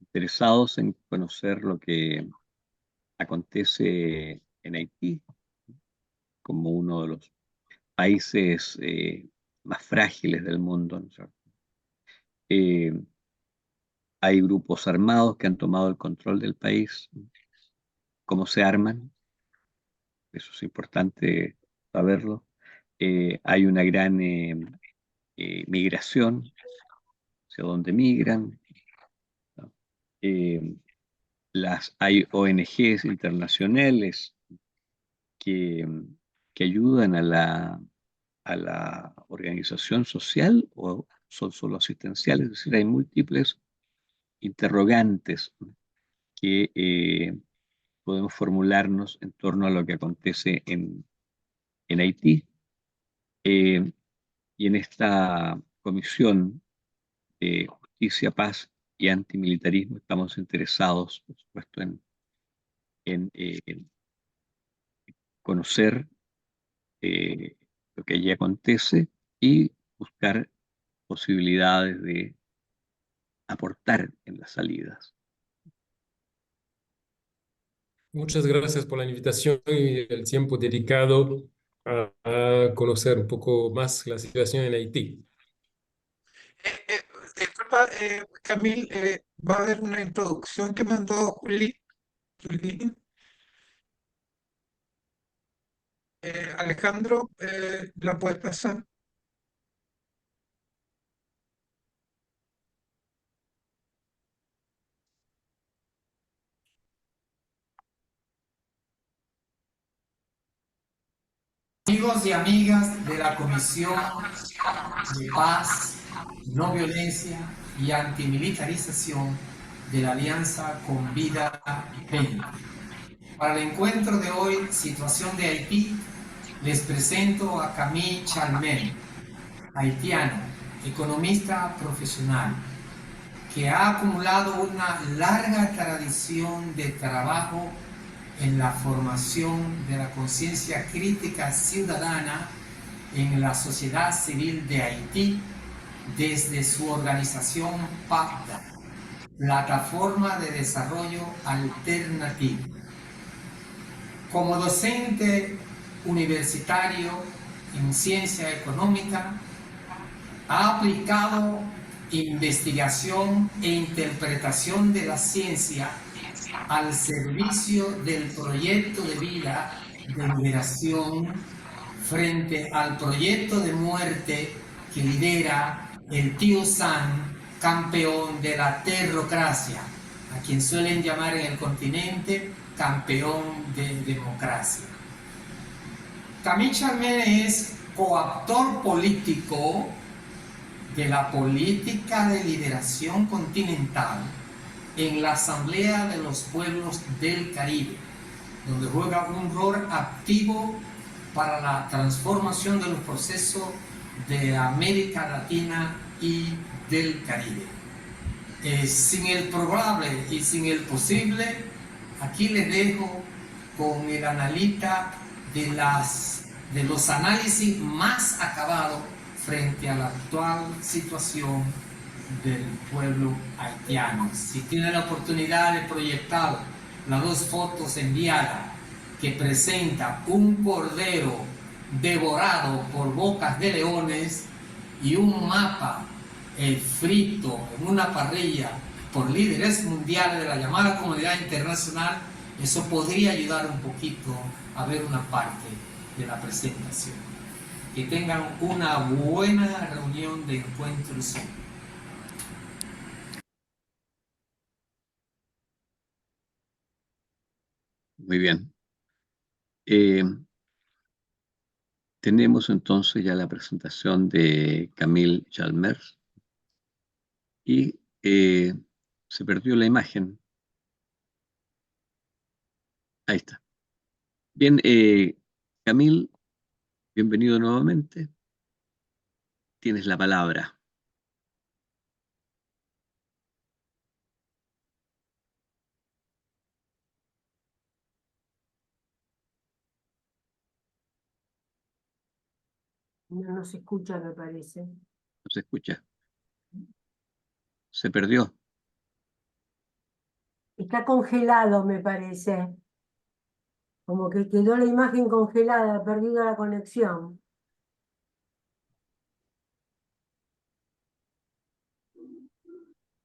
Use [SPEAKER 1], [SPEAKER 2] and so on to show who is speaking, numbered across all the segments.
[SPEAKER 1] interesados en conocer lo que acontece en Haití, como uno de los países más frágiles del mundo, ¿no es cierto? Eh, Hay grupos armados que han tomado el control del país. ¿Cómo se arman? Eso es importante saberlo. Hay una gran migración, hacia dónde migran, ¿no? Eh, hay ONGs internacionales que, que ayudan a la organización social o son solo asistenciales, es decir, hay múltiples interrogantes que podemos formularnos en torno a lo que acontece en Haití. Eh, y en esta comisión de justicia, paz y antimilitarismo estamos interesados, por supuesto, en conocer eh, lo que allí acontece y buscar posibilidades de aportar en las salidas.
[SPEAKER 2] Muchas gracias por la invitación y el tiempo dedicado a conocer un poco más la situación en Haití.
[SPEAKER 3] Disculpa, Camil, va a haber una introducción que mandó Juli. Alejandro, ¿la puedes pasar?
[SPEAKER 4] Amigos y amigas de la Comisión de Paz, No Violencia y Antimilitarización de la Alianza Con Vida 20. Para el encuentro de hoy, Situación de Haití, les presento a Camille Chalmer, haitiano, economista profesional, que ha acumulado una larga tradición de trabajo en la formación de la conciencia crítica ciudadana en la sociedad civil de Haití desde su organización PACDA, Plataforma de Desarrollo Alternativo. Como docente universitario en ciencia económica, ha aplicado investigación e interpretación de la ciencia al servicio del proyecto de vida de liberación frente al proyecto de muerte que lidera el tío Sam, campeón de la terrocracia, a quien suelen llamar en el continente campeón de democracia. Camille Chalmer es coautor político de la política de liberación continental en la Asamblea de los Pueblos del Caribe, donde juega un rol activo para la transformación de los procesos de América Latina y del Caribe. Sin el probable y sin el posible, aquí les dejo con el analista de los análisis más acabados frente a la actual situación del pueblo haitiano. Si tiene la oportunidad de proyectar las dos fotos enviadas que presenta un cordero devorado por bocas de leones y un mapa frito en una parrilla por líderes mundiales de la llamada comunidad internacional, eso podría ayudar un poquito a ver una parte de la presentación. Que tengan una buena reunión de encuentro Zoom.
[SPEAKER 1] Muy bien. Eh, Tenemos entonces ya la presentación de Camille Chalmers y se perdió la imagen. Ahí está. Bien, Camille, bienvenido nuevamente. Tienes la palabra.
[SPEAKER 5] No se escucha, me parece.
[SPEAKER 1] No se escucha. Se perdió.
[SPEAKER 5] Está congelado, me parece. Como que quedó la imagen congelada, perdido la conexión.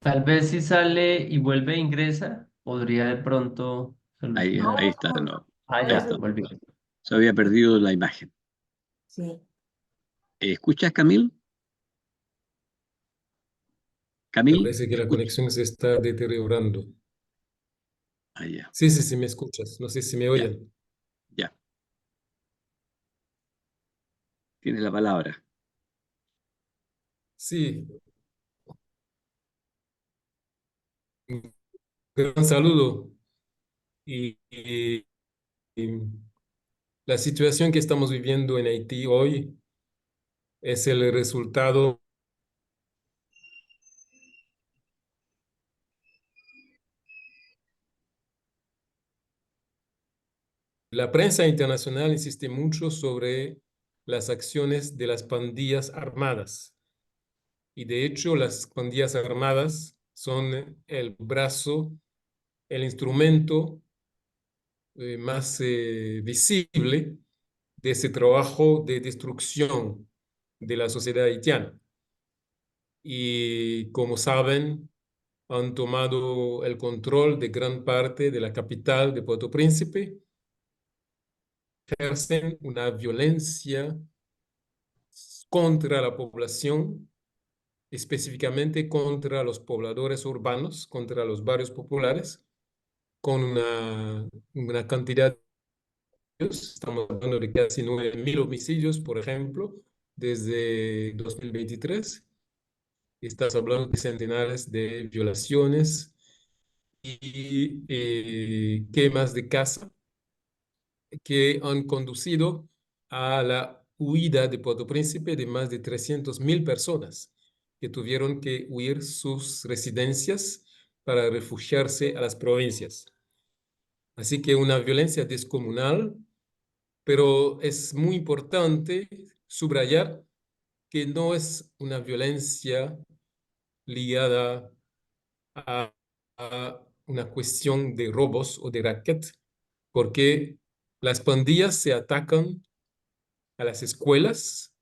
[SPEAKER 6] Tal vez si sale y vuelve e ingresa, podría de pronto solucionar.
[SPEAKER 1] Ahí está de nuevo.
[SPEAKER 6] Ah,
[SPEAKER 1] Ahí
[SPEAKER 6] ya,
[SPEAKER 1] está.
[SPEAKER 6] volvió.
[SPEAKER 1] Se había perdido la imagen.
[SPEAKER 5] Sí.
[SPEAKER 1] ¿Escuchas, Camil? Camil,
[SPEAKER 2] Parece que la
[SPEAKER 1] ¿escuchas?
[SPEAKER 2] conexión se está deteriorando.
[SPEAKER 1] Ah, ya,
[SPEAKER 2] Sí, sí, sí, me escuchas. No sé si me
[SPEAKER 1] ya,
[SPEAKER 2] oyen.
[SPEAKER 1] ya. Tienes la palabra.
[SPEAKER 2] Sí, un gran saludo. Y la situación que estamos viviendo en Haití hoy es el resultado. La prensa internacional insiste mucho sobre las acciones de las pandillas armadas. Y de hecho, las pandillas armadas son el brazo, el instrumento más visible de ese trabajo de destrucción de la sociedad haitiana. Y como saben, han tomado el control de gran parte de la capital de Puerto Príncipe, ejercen una violencia contra la población, específicamente contra los pobladores urbanos, contra los barrios populares, con una cantidad, estamos hablando de casi 9.000 homicidios, por ejemplo, desde 2023. Estás hablando de centenares de violaciones y quemas de casa que han conducido a la huida de Puerto Príncipe de más de 300.000 personas que tuvieron que huir sus residencias para refugiarse a las provincias. Así que una violencia descomunal, pero es muy importante subrayar que no es una violencia ligada a, a una cuestión de robos o de racket, porque las pandillas se atacan a las escuelas,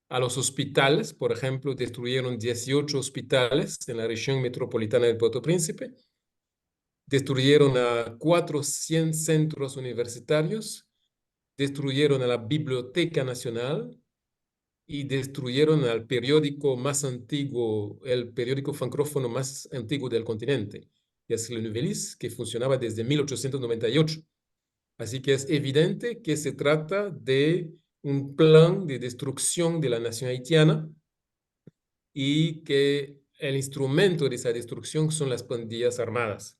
[SPEAKER 2] a los hospitales. Por ejemplo, destruyeron 18 hospitales en la región metropolitana de Puerto Príncipe, destruyeron a 400 centros universitarios, destruyeron a la Biblioteca Nacional y destruyeron al periódico más antiguo, el periódico francófono más antiguo del continente, que es Le Nouvelis, que funcionaba desde 1898. Así que es evidente que se trata de un plan de destrucción de la nación haitiana y que el instrumento de esa destrucción son las pandillas armadas.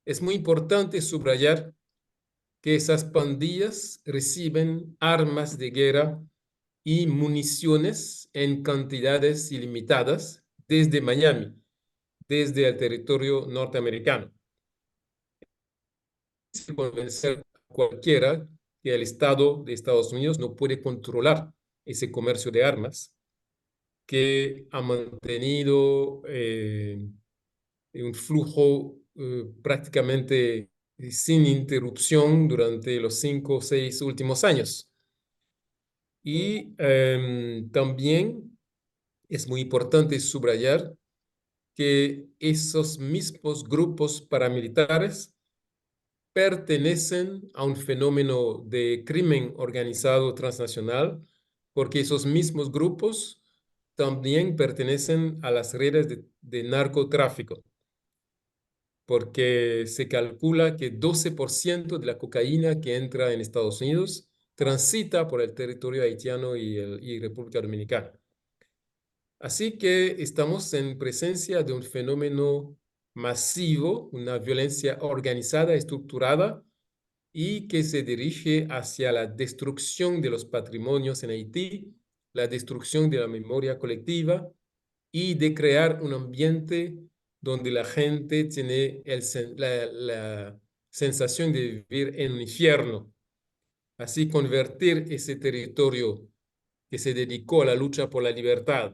[SPEAKER 2] Es muy importante subrayar que esas pandillas reciben armas de guerra y municiones en cantidades ilimitadas desde Miami, desde el territorio norteamericano. Es convencer a cualquiera que el Estado de Estados Unidos no puede controlar ese comercio de armas que ha mantenido un flujo prácticamente sin interrupción durante los 5 o 6 últimos años. Y también es muy importante subrayar que esos mismos grupos paramilitares pertenecen a un fenómeno de crimen organizado transnacional, porque esos mismos grupos también pertenecen a las redes de narcotráfico, porque se calcula que 12% de la cocaína que entra en Estados Unidos transita por el territorio haitiano y República Dominicana. Así que estamos en presencia de un fenómeno masivo, una violencia organizada, estructurada y que se dirige hacia la destrucción de los patrimonios en Haití, la destrucción de la memoria colectiva y de crear un ambiente donde la gente tiene la sensación de vivir en un infierno. Así convertir ese territorio que se dedicó a la lucha por la libertad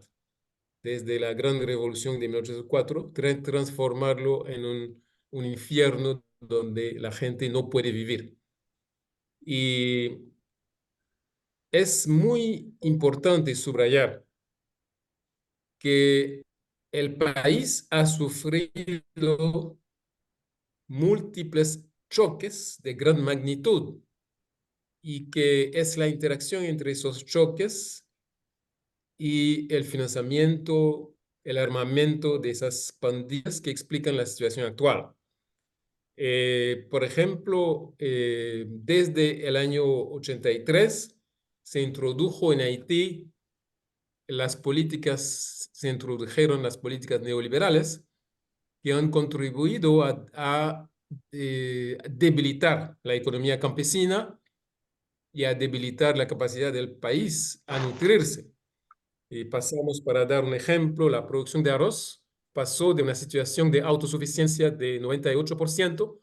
[SPEAKER 2] desde la Gran Revolución de 1804, transformarlo en un infierno donde la gente no puede vivir. Y es muy importante subrayar que el país ha sufrido múltiples choques de gran magnitud y que es la interacción entre esos choques y el financiamiento, el armamento de esas pandillas que explican la situación actual. Por ejemplo, desde el año 83 se introdujo en Haití se introdujeron las políticas neoliberales que han contribuido a debilitar la economía campesina y a debilitar la capacidad del país a nutrirse. Pasamos, para dar un ejemplo, la producción de arroz pasó de una situación de autosuficiencia de 98%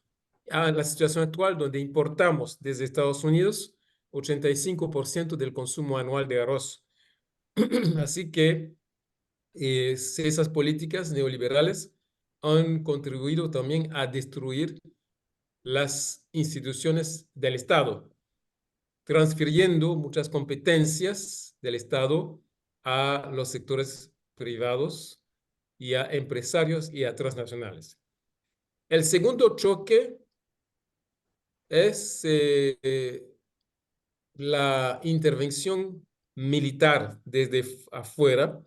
[SPEAKER 2] a la situación actual donde importamos desde Estados Unidos 85% del consumo anual de arroz. Así que esas políticas neoliberales han contribuido también a destruir las instituciones del Estado, transfiriendo muchas competencias del Estado a los sectores privados y a empresarios y a transnacionales. El segundo choque es la intervención militar desde afuera.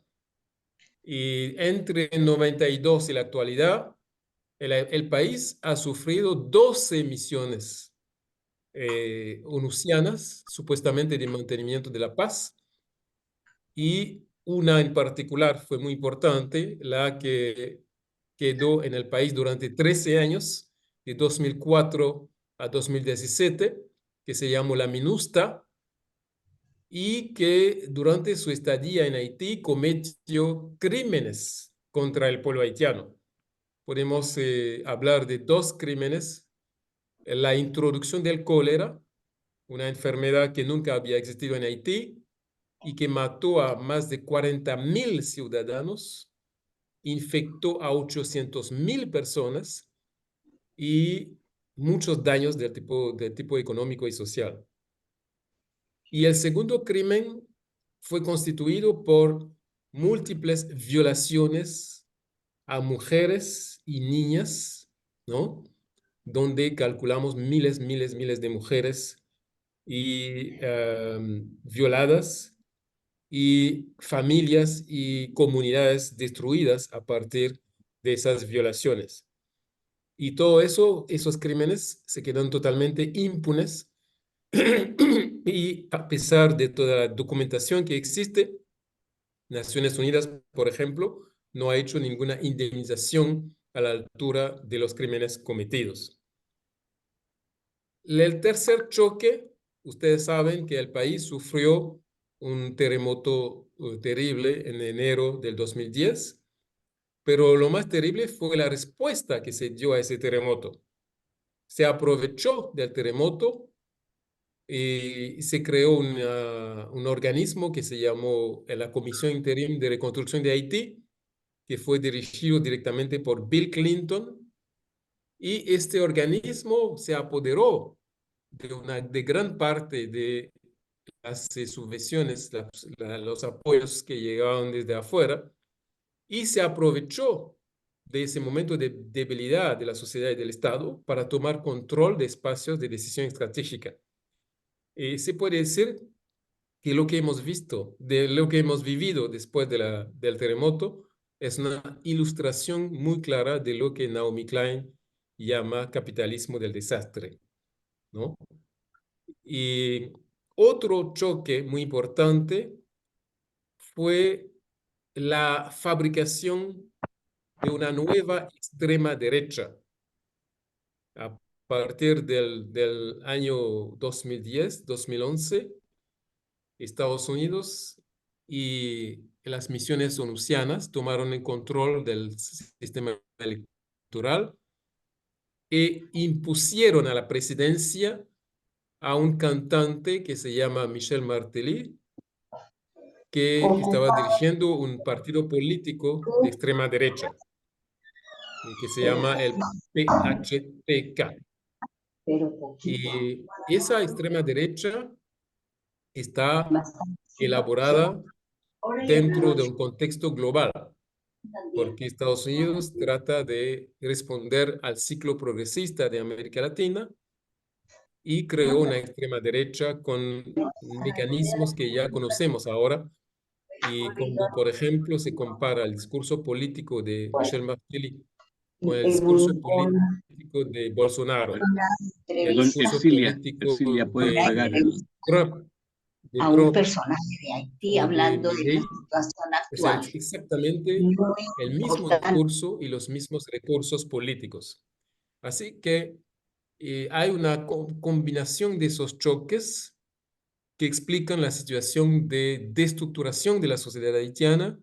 [SPEAKER 2] Y entre el 92 y la actualidad, el país ha sufrido 12 misiones onusianas, supuestamente de mantenimiento de la paz, y una en particular fue muy importante, la que quedó en el país durante 13 años, de 2004 a 2017, que se llamó la MINUSTA, y que durante su estadía en Haití cometió crímenes contra el pueblo haitiano. Podemos hablar de dos crímenes: la introducción del cólera, una enfermedad que nunca había existido en Haití y que mató a más de 40.000 ciudadanos, infectó a 800.000 personas y muchos daños de tipo económico y social. Y el segundo crimen fue constituido por múltiples violaciones a mujeres y niñas, ¿no? Donde calculamos miles de mujeres violadas y familias y comunidades destruidas a partir de esas violaciones. Y todo eso, esos crímenes se quedan totalmente impunes y a pesar de toda la documentación que existe, Naciones Unidas, por ejemplo, no ha hecho ninguna indemnización a la altura de los crímenes cometidos. El tercer choque, ustedes saben que el país sufrió un terremoto terrible en enero del 2010, pero lo más terrible fue la respuesta que se dio a ese terremoto. Se aprovechó del terremoto y se creó un organismo que se llamó la Comisión Interim de Reconstrucción de Haití, que fue dirigido directamente por Bill Clinton, y este organismo se apoderó de gran parte de las subvenciones, los apoyos que llegaban desde afuera, y se aprovechó de ese momento de debilidad de la sociedad y del Estado para tomar control de espacios de decisión estratégica. Se puede decir que lo que hemos visto, de lo que hemos vivido después del terremoto, es una ilustración muy clara de lo que Naomi Klein llama capitalismo del desastre, ¿no? Y otro choque muy importante fue la fabricación de una nueva extrema derecha. A partir del año 2010, 2011, Estados Unidos y las misiones onusianas tomaron el control del sistema electoral e impusieron a la presidencia a un cantante que se llama Michel Martelly, que estaba dirigiendo un partido político de extrema derecha, que se llama el PHPK. Y esa extrema derecha está elaborada dentro de un contexto global, porque Estados Unidos trata de responder al ciclo progresista de América Latina y creó una extrema derecha con mecanismos que ya conocemos ahora. Y cuando, por ejemplo, se compara el discurso político de Michel Martelly con el discurso político de Bolsonaro, el
[SPEAKER 1] Perdón,
[SPEAKER 2] discurso
[SPEAKER 1] Ercilia,
[SPEAKER 2] político
[SPEAKER 1] puede apagar el...
[SPEAKER 2] Trump, de
[SPEAKER 7] a un
[SPEAKER 2] Trump
[SPEAKER 7] personaje de Haití
[SPEAKER 2] o de
[SPEAKER 7] hablando de la
[SPEAKER 2] Milei,
[SPEAKER 7] situación
[SPEAKER 2] o sea,
[SPEAKER 7] actual.
[SPEAKER 2] es exactamente
[SPEAKER 7] Muy
[SPEAKER 2] el mismo
[SPEAKER 7] importante.
[SPEAKER 2] discurso y los mismos recursos políticos. Así que hay una combinación de esos choques que explican la situación de destructuración de la sociedad haitiana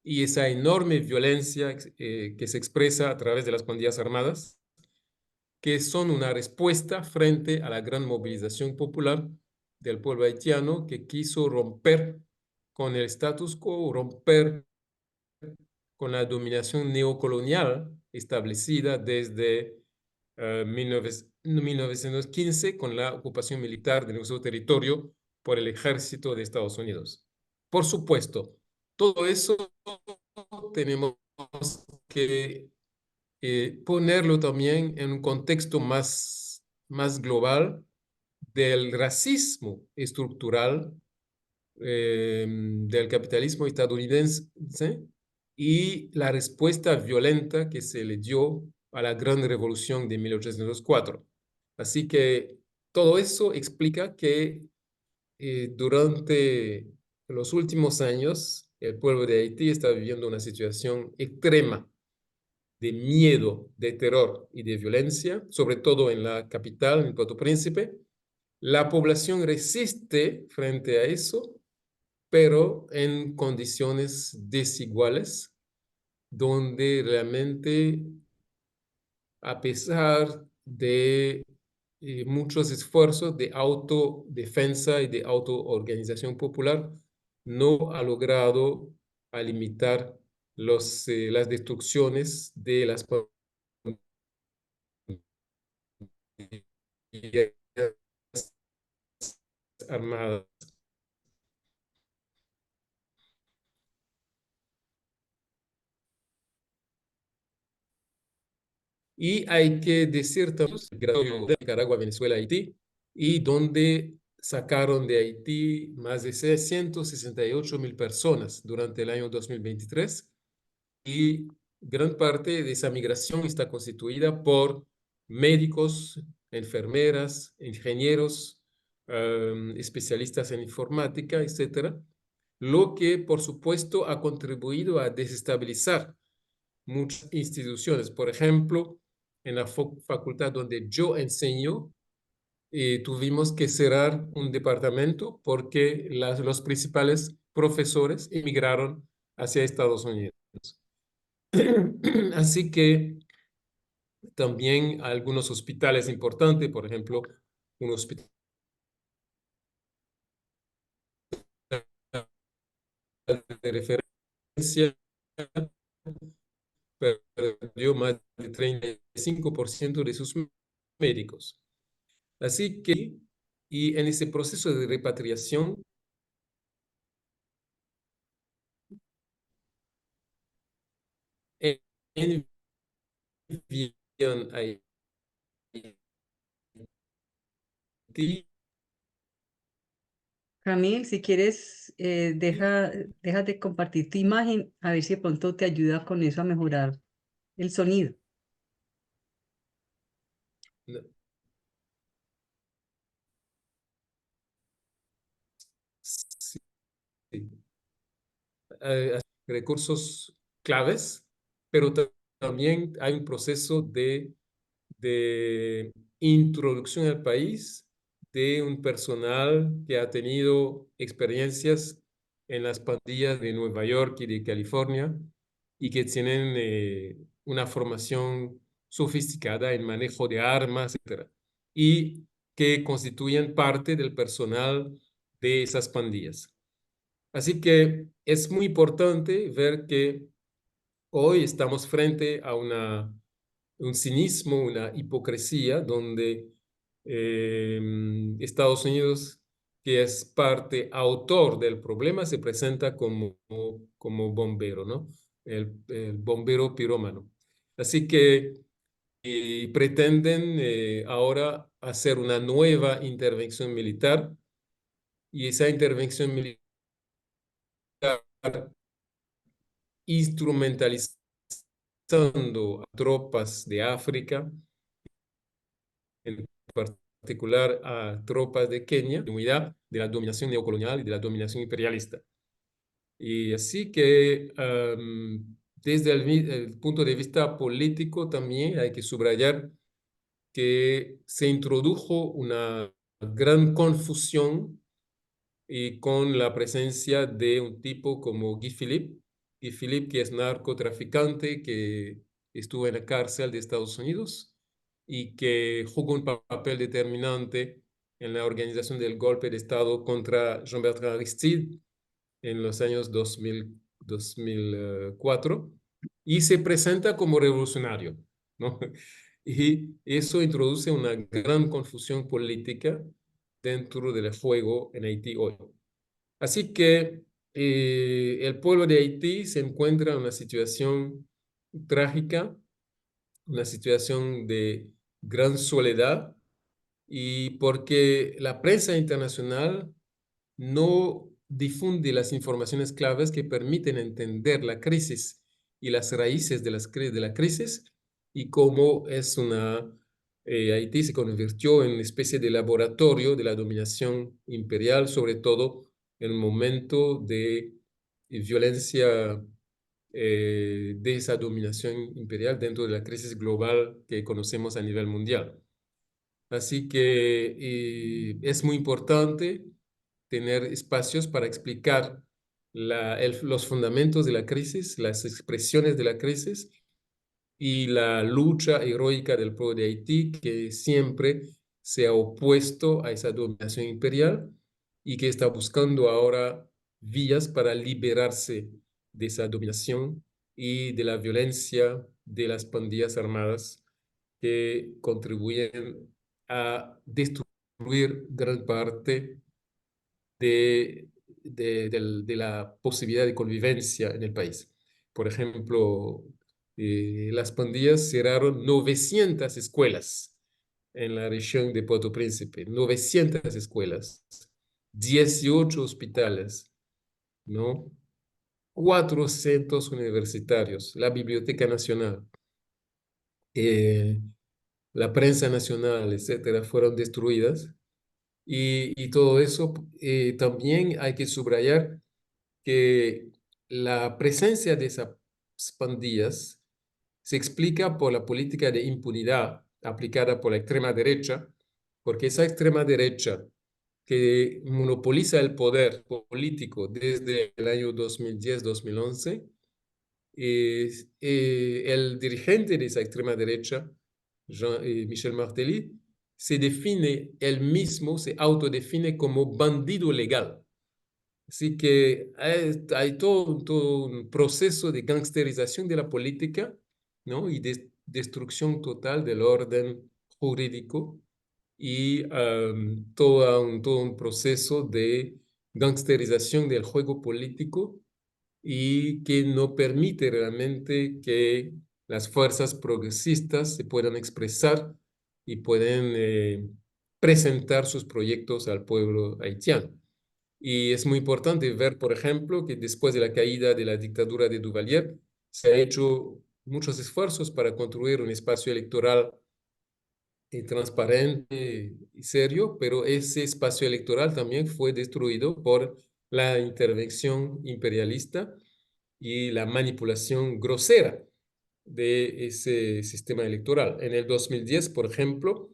[SPEAKER 2] y esa enorme violencia que se expresa a través de las pandillas armadas, que son una respuesta frente a la gran movilización popular del pueblo haitiano que quiso romper con el status quo, romper con la dominación neocolonial establecida desde 1915 con la ocupación militar de nuestro territorio por el ejército de Estados Unidos. Por supuesto, todo eso tenemos que ponerlo también en un contexto más global del racismo estructural del capitalismo estadounidense y la respuesta violenta que se le dio a la gran revolución de 1804. Así que todo eso explica que durante los últimos años el pueblo de Haití está viviendo una situación extrema de miedo, de terror y de violencia, sobre todo en la capital, en Puerto Príncipe. La población resiste frente a eso, pero en condiciones desiguales, donde realmente, a pesar de muchos esfuerzos de autodefensa y de autoorganización popular, no ha logrado a limitar las destrucciones de las pandillas armadas. Y hay que decir también de Nicaragua, Venezuela, Haití, y donde sacaron de Haití más de 668,000 personas durante el año 2023, y gran parte de esa migración está constituida por médicos, enfermeras, ingenieros, especialistas en informática, etcétera, lo que por supuesto ha contribuido a desestabilizar muchas instituciones. Por ejemplo, en la facultad donde yo enseño, tuvimos que cerrar un departamento porque los principales profesores emigraron hacia Estados Unidos. Así que también algunos hospitales importantes, por ejemplo, un hospital de referencia perdió más del 35% de sus médicos. Así que, y en ese proceso de repatriación, envían a Haití.
[SPEAKER 8] Camil, si quieres, déjate compartir tu imagen, a ver si de pronto te ayuda con eso a mejorar el sonido.
[SPEAKER 2] Sí. Recursos claves, pero también hay un proceso de introducción al país de un personal que ha tenido experiencias en las pandillas de Nueva York y de California y que tienen una formación sofisticada en manejo de armas, etc. Y que constituyen parte del personal de esas pandillas. Así que es muy importante ver que hoy estamos frente a un cinismo, una hipocresía, donde Estados Unidos, que es parte autor del problema, se presenta como bombero, ¿no? El bombero pirómano. Así que pretenden ahora hacer una nueva intervención militar, y esa intervención militar instrumentalizando a tropas de África, en particular a tropas de Kenia, en unidad de la dominación neocolonial y de la dominación imperialista. Y así que desde el punto de vista político también hay que subrayar que se introdujo una gran confusión y con la presencia de un tipo como Guy Philippe. Guy Philippe, que es narcotraficante, que estuvo en la cárcel de Estados Unidos y que jugó un papel determinante en la organización del golpe de Estado contra Jean-Bertrand Aristide en los años 2004, y se presenta como revolucionario, ¿no? Y eso introduce una gran confusión política dentro del juego en Haití hoy. Así que el pueblo de Haití se encuentra en una situación trágica, una situación de gran soledad, y porque la prensa internacional no difunde las informaciones claves que permiten entender la crisis y las raíces de la crisis, y cómo Haití se convirtió en una especie de laboratorio de la dominación imperial, sobre todo en un momento de violencia de esa dominación imperial dentro de la crisis global que conocemos a nivel mundial. Así que es muy importante tener espacios para explicar los fundamentos de la crisis, las expresiones de la crisis y la lucha heroica del pueblo de Haití, que siempre se ha opuesto a esa dominación imperial y que está buscando ahora vías para liberarse de esa dominación y de la violencia de las pandillas armadas que contribuyen a destruir gran parte de la posibilidad de convivencia en el país. Por ejemplo, las pandillas cerraron 900 escuelas en la región de Puerto Príncipe, 900 escuelas, 18 hospitales, ¿no? 4 centros universitarios, la Biblioteca Nacional, la prensa nacional, etcétera, fueron destruidas. Y todo eso también hay que subrayar que la presencia de esas pandillas se explica por la política de impunidad aplicada por la extrema derecha, porque esa extrema derecha que monopoliza el poder político desde el año 2010-2011, el dirigente de esa extrema derecha, Michel Martelly, se define él mismo, se autodefine como bandido legal. Así que hay todo un proceso de gangsterización de la política, ¿no? Y de destrucción total del orden jurídico, y todo un proceso de gangsterización del juego político, y que no permite realmente que las fuerzas progresistas se puedan expresar y pueden presentar sus proyectos al pueblo haitiano. Y es muy importante ver, por ejemplo, que después de la caída de la dictadura de Duvalier, se han hecho muchos esfuerzos para construir un espacio electoral transparente y serio, pero ese espacio electoral también fue destruido por la intervención imperialista y la manipulación grosera de ese sistema electoral. En el 2010, por ejemplo,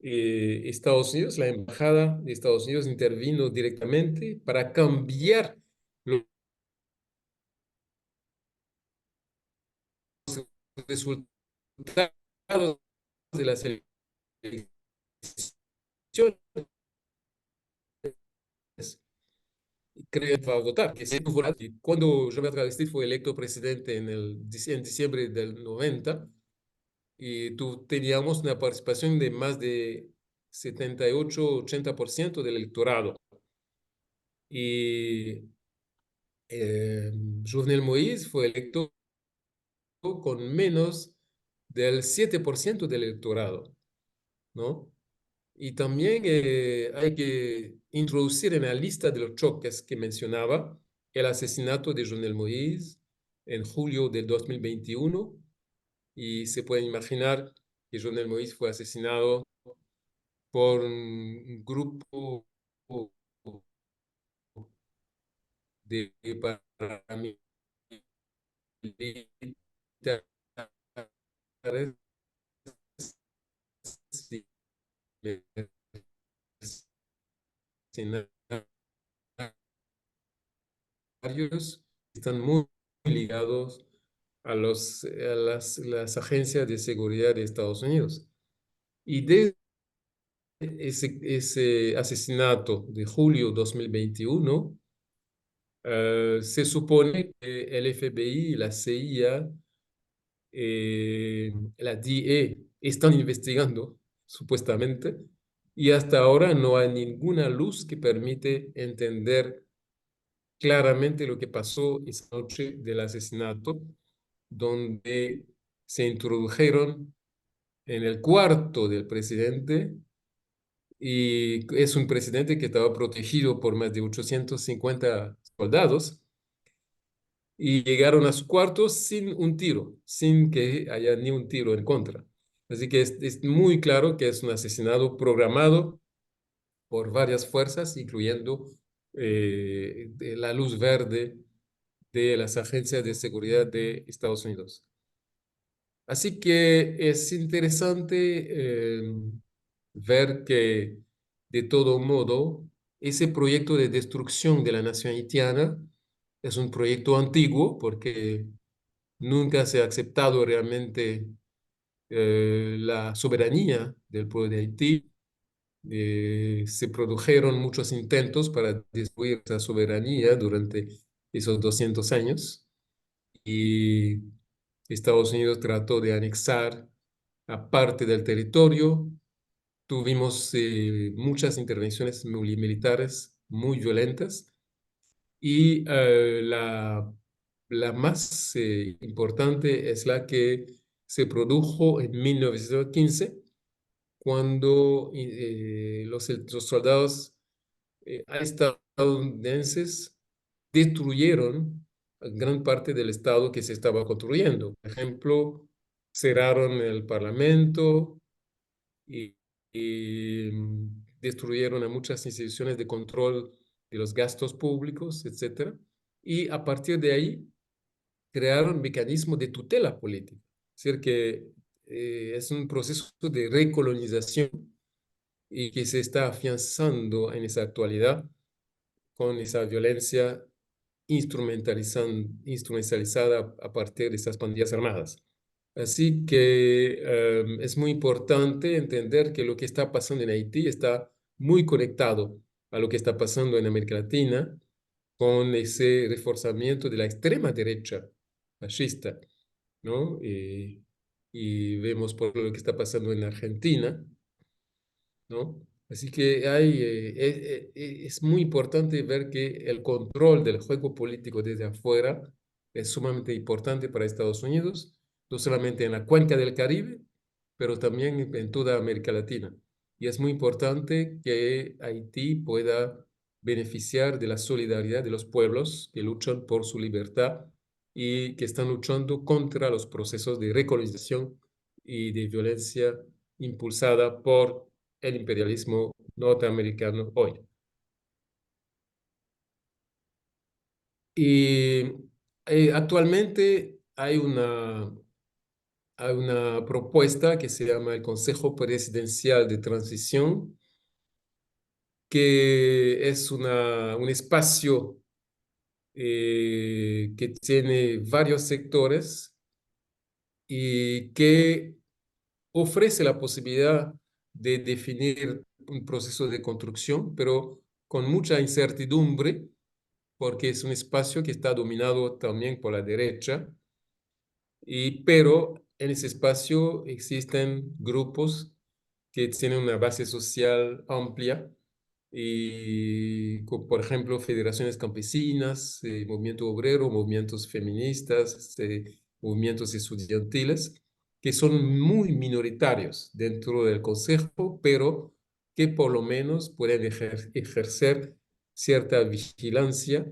[SPEAKER 2] Estados Unidos, la embajada de Estados Unidos intervino directamente para cambiar los resultados de las elecciones, creen va a votar, que siempre fue así. Cuando Jean-Bertrand Aristide fue electo presidente en diciembre del 90, y teníamos una participación de más de 78-80% del electorado. Y Jovenel Moïse fue electo con menos del 7% del electorado, ¿no? Y también hay que introducir en la lista de los choques que mencionaba el asesinato de Jovenel Moïse en julio del 2021. Y se puede imaginar que Jovenel Moïse fue asesinado por un grupo de paramilitares y mercenarios que están muy ligados a las agencias de seguridad de Estados Unidos. Y de ese asesinato de julio 2021, se supone que el FBI, la CIA, la DEA están investigando, supuestamente, y hasta ahora no hay ninguna luz que permite entender claramente lo que pasó esa noche del asesinato, donde se introdujeron en el cuarto del presidente, y es un presidente que estaba protegido por más de 850 soldados, y llegaron a su cuarto sin un tiro, sin que haya ni un tiro en contra. Así que es muy claro que es un asesinato programado por varias fuerzas, incluyendo de la luz verde de las agencias de seguridad de Estados Unidos. Así que es interesante ver que, de todo modo, ese proyecto de destrucción de la nación haitiana es un proyecto antiguo porque nunca se ha aceptado realmente la soberanía del pueblo de Haití. Se produjeron muchos intentos para destruir esa soberanía durante esos 200 años y Estados Unidos trató de anexar a parte del territorio. Tuvimos muchas intervenciones militares muy violentas y la más importante es la que se produjo en 1915, cuando los soldados estadounidenses destruyeron gran parte del Estado que se estaba construyendo. Por ejemplo, cerraron el Parlamento y, destruyeron a muchas instituciones de control de los gastos públicos, etc. Y a partir de ahí crearon mecanismos de tutela política. Es decir, que es un proceso de recolonización y que se está afianzando en esa actualidad con esa violencia instrumentalizada a partir de esas pandillas armadas. Así que es muy importante entender que lo que está pasando en Haití está muy conectado a lo que está pasando en América Latina con ese reforzamiento de la extrema derecha fascista, ¿no? Y vemos por lo que está pasando en Argentina, ¿no? Así que es muy importante ver que el control del juego político desde afuera es sumamente importante para Estados Unidos, no solamente en la cuenca del Caribe, pero también en toda América Latina. Y es muy importante que Haití pueda beneficiar de la solidaridad de los pueblos que luchan por su libertad y que están luchando contra los procesos de recolonización y de violencia impulsada por el imperialismo norteamericano hoy. Y actualmente hay una propuesta que se llama el Consejo Presidencial de Transición, que es un espacio que tiene varios sectores y que ofrece la posibilidad de definir un proceso de construcción, pero con mucha incertidumbre, porque es un espacio que está dominado también por la derecha, pero en ese espacio existen grupos que tienen una base social amplia y, por ejemplo, federaciones campesinas, movimiento obrero, movimientos feministas, movimientos estudiantiles, que son muy minoritarios dentro del Consejo, pero que por lo menos pueden ejercer cierta vigilancia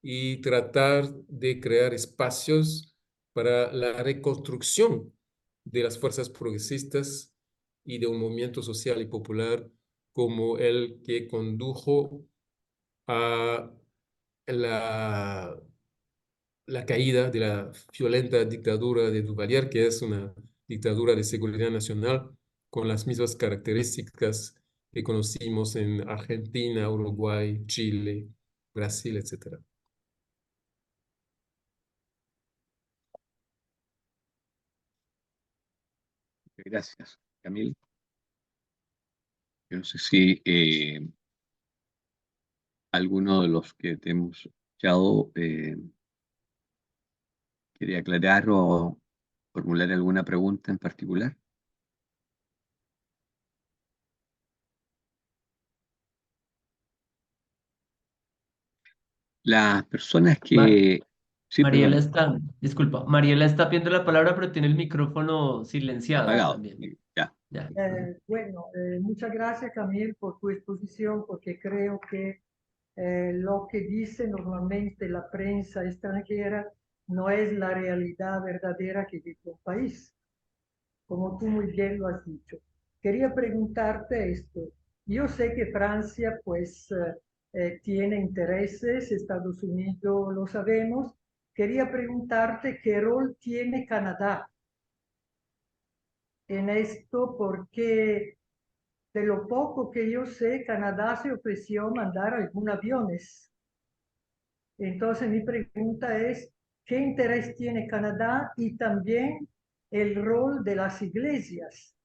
[SPEAKER 2] y tratar de crear espacios para la reconstrucción de las fuerzas progresistas y de un movimiento social y popular como el que condujo a la caída de la violenta dictadura de Duvalier, que es una dictadura de seguridad nacional con las mismas características que conocimos en Argentina, Uruguay, Chile, Brasil, etc.
[SPEAKER 1] Gracias, Camil. Yo no sé si alguno de los que te hemos escuchado quiere aclarar o formular alguna pregunta en particular. Las personas
[SPEAKER 6] Ma-
[SPEAKER 1] que... Sí,
[SPEAKER 6] Mariela
[SPEAKER 1] perdón,
[SPEAKER 6] está, disculpa, Mariela está pidiendo la palabra, pero tiene el micrófono silenciado
[SPEAKER 1] apagado.
[SPEAKER 6] también.
[SPEAKER 1] Ya.
[SPEAKER 6] Ya.
[SPEAKER 7] Muchas gracias Camil por tu exposición, porque creo que lo que dice normalmente la prensa extranjera no es la realidad verdadera que vive un país, como tú muy bien lo has dicho. Quería preguntarte esto. Yo sé que Francia pues tiene intereses, Estados Unidos lo sabemos. Quería preguntarte qué rol tiene Canadá en esto, porque de lo poco que yo sé, Canadá se ofreció mandar algunos aviones. Entonces mi pregunta es, ¿qué interés tiene Canadá y también el rol de las iglesias?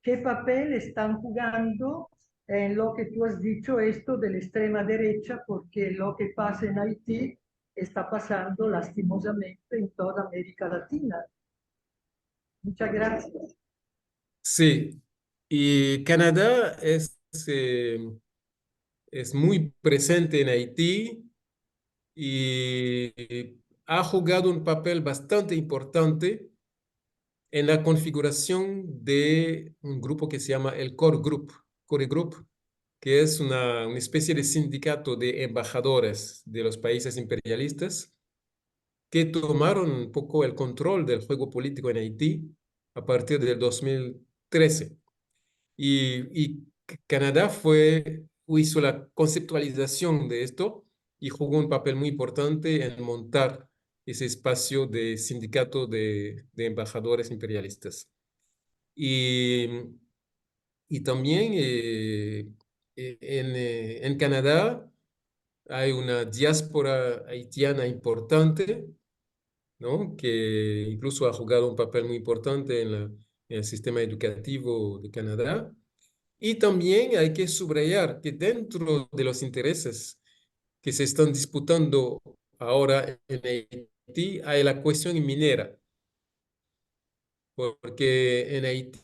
[SPEAKER 7] ¿Qué papel están jugando en lo que tú has dicho, esto de la extrema derecha? Porque lo que pasa en Haití está pasando lastimosamente en toda América Latina. Muchas gracias.
[SPEAKER 2] Sí, y Canadá es muy presente en Haití y ha jugado un papel bastante importante en la configuración de un grupo que se llama el Core Group, que es una especie de sindicato de embajadores de los países imperialistas que tomaron un poco el control del juego político en Haití a partir del 2013. Y Canadá hizo la conceptualización de esto y jugó un papel muy importante en montar ese espacio de sindicato de embajadores imperialistas. Y, y también en Canadá hay una diáspora haitiana importante, ¿no? Que incluso ha jugado un papel muy importante en el sistema educativo de Canadá. Y también hay que subrayar que dentro de los intereses que se están disputando ahora en Haití hay la cuestión minera, porque en Haití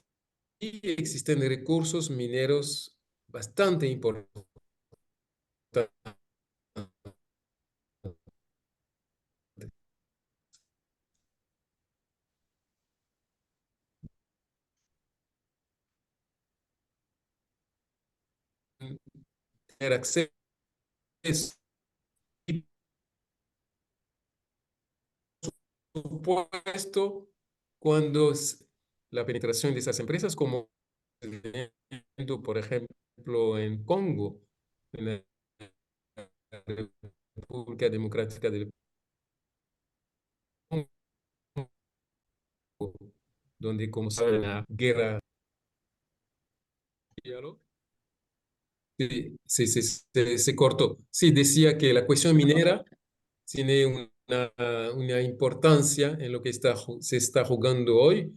[SPEAKER 2] existen recursos mineros bastante importantes. Tener acceso y, por supuesto, cuando la penetración de esas empresas, como por ejemplo en Congo, en la República Democrática del Congo, donde, como saben, la guerra... Sí, se cortó. Sí, decía que la cuestión minera tiene una importancia en lo que se está jugando hoy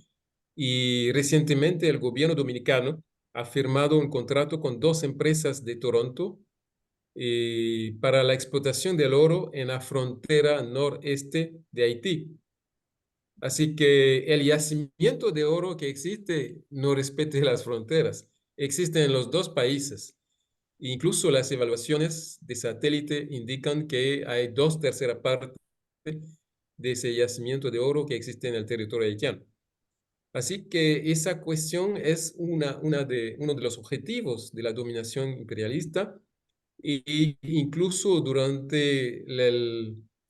[SPEAKER 2] y recientemente el gobierno dominicano ha firmado un contrato con dos empresas de Toronto para la explotación del oro en la frontera noreste de Haití. Así que el yacimiento de oro que existe no respeta las fronteras. Existe en los dos países. Incluso las evaluaciones de satélite indican que hay 2/3 partes de ese yacimiento de oro que existe en el territorio haitiano. Así que esa cuestión es uno de los objetivos de la dominación imperialista y incluso durante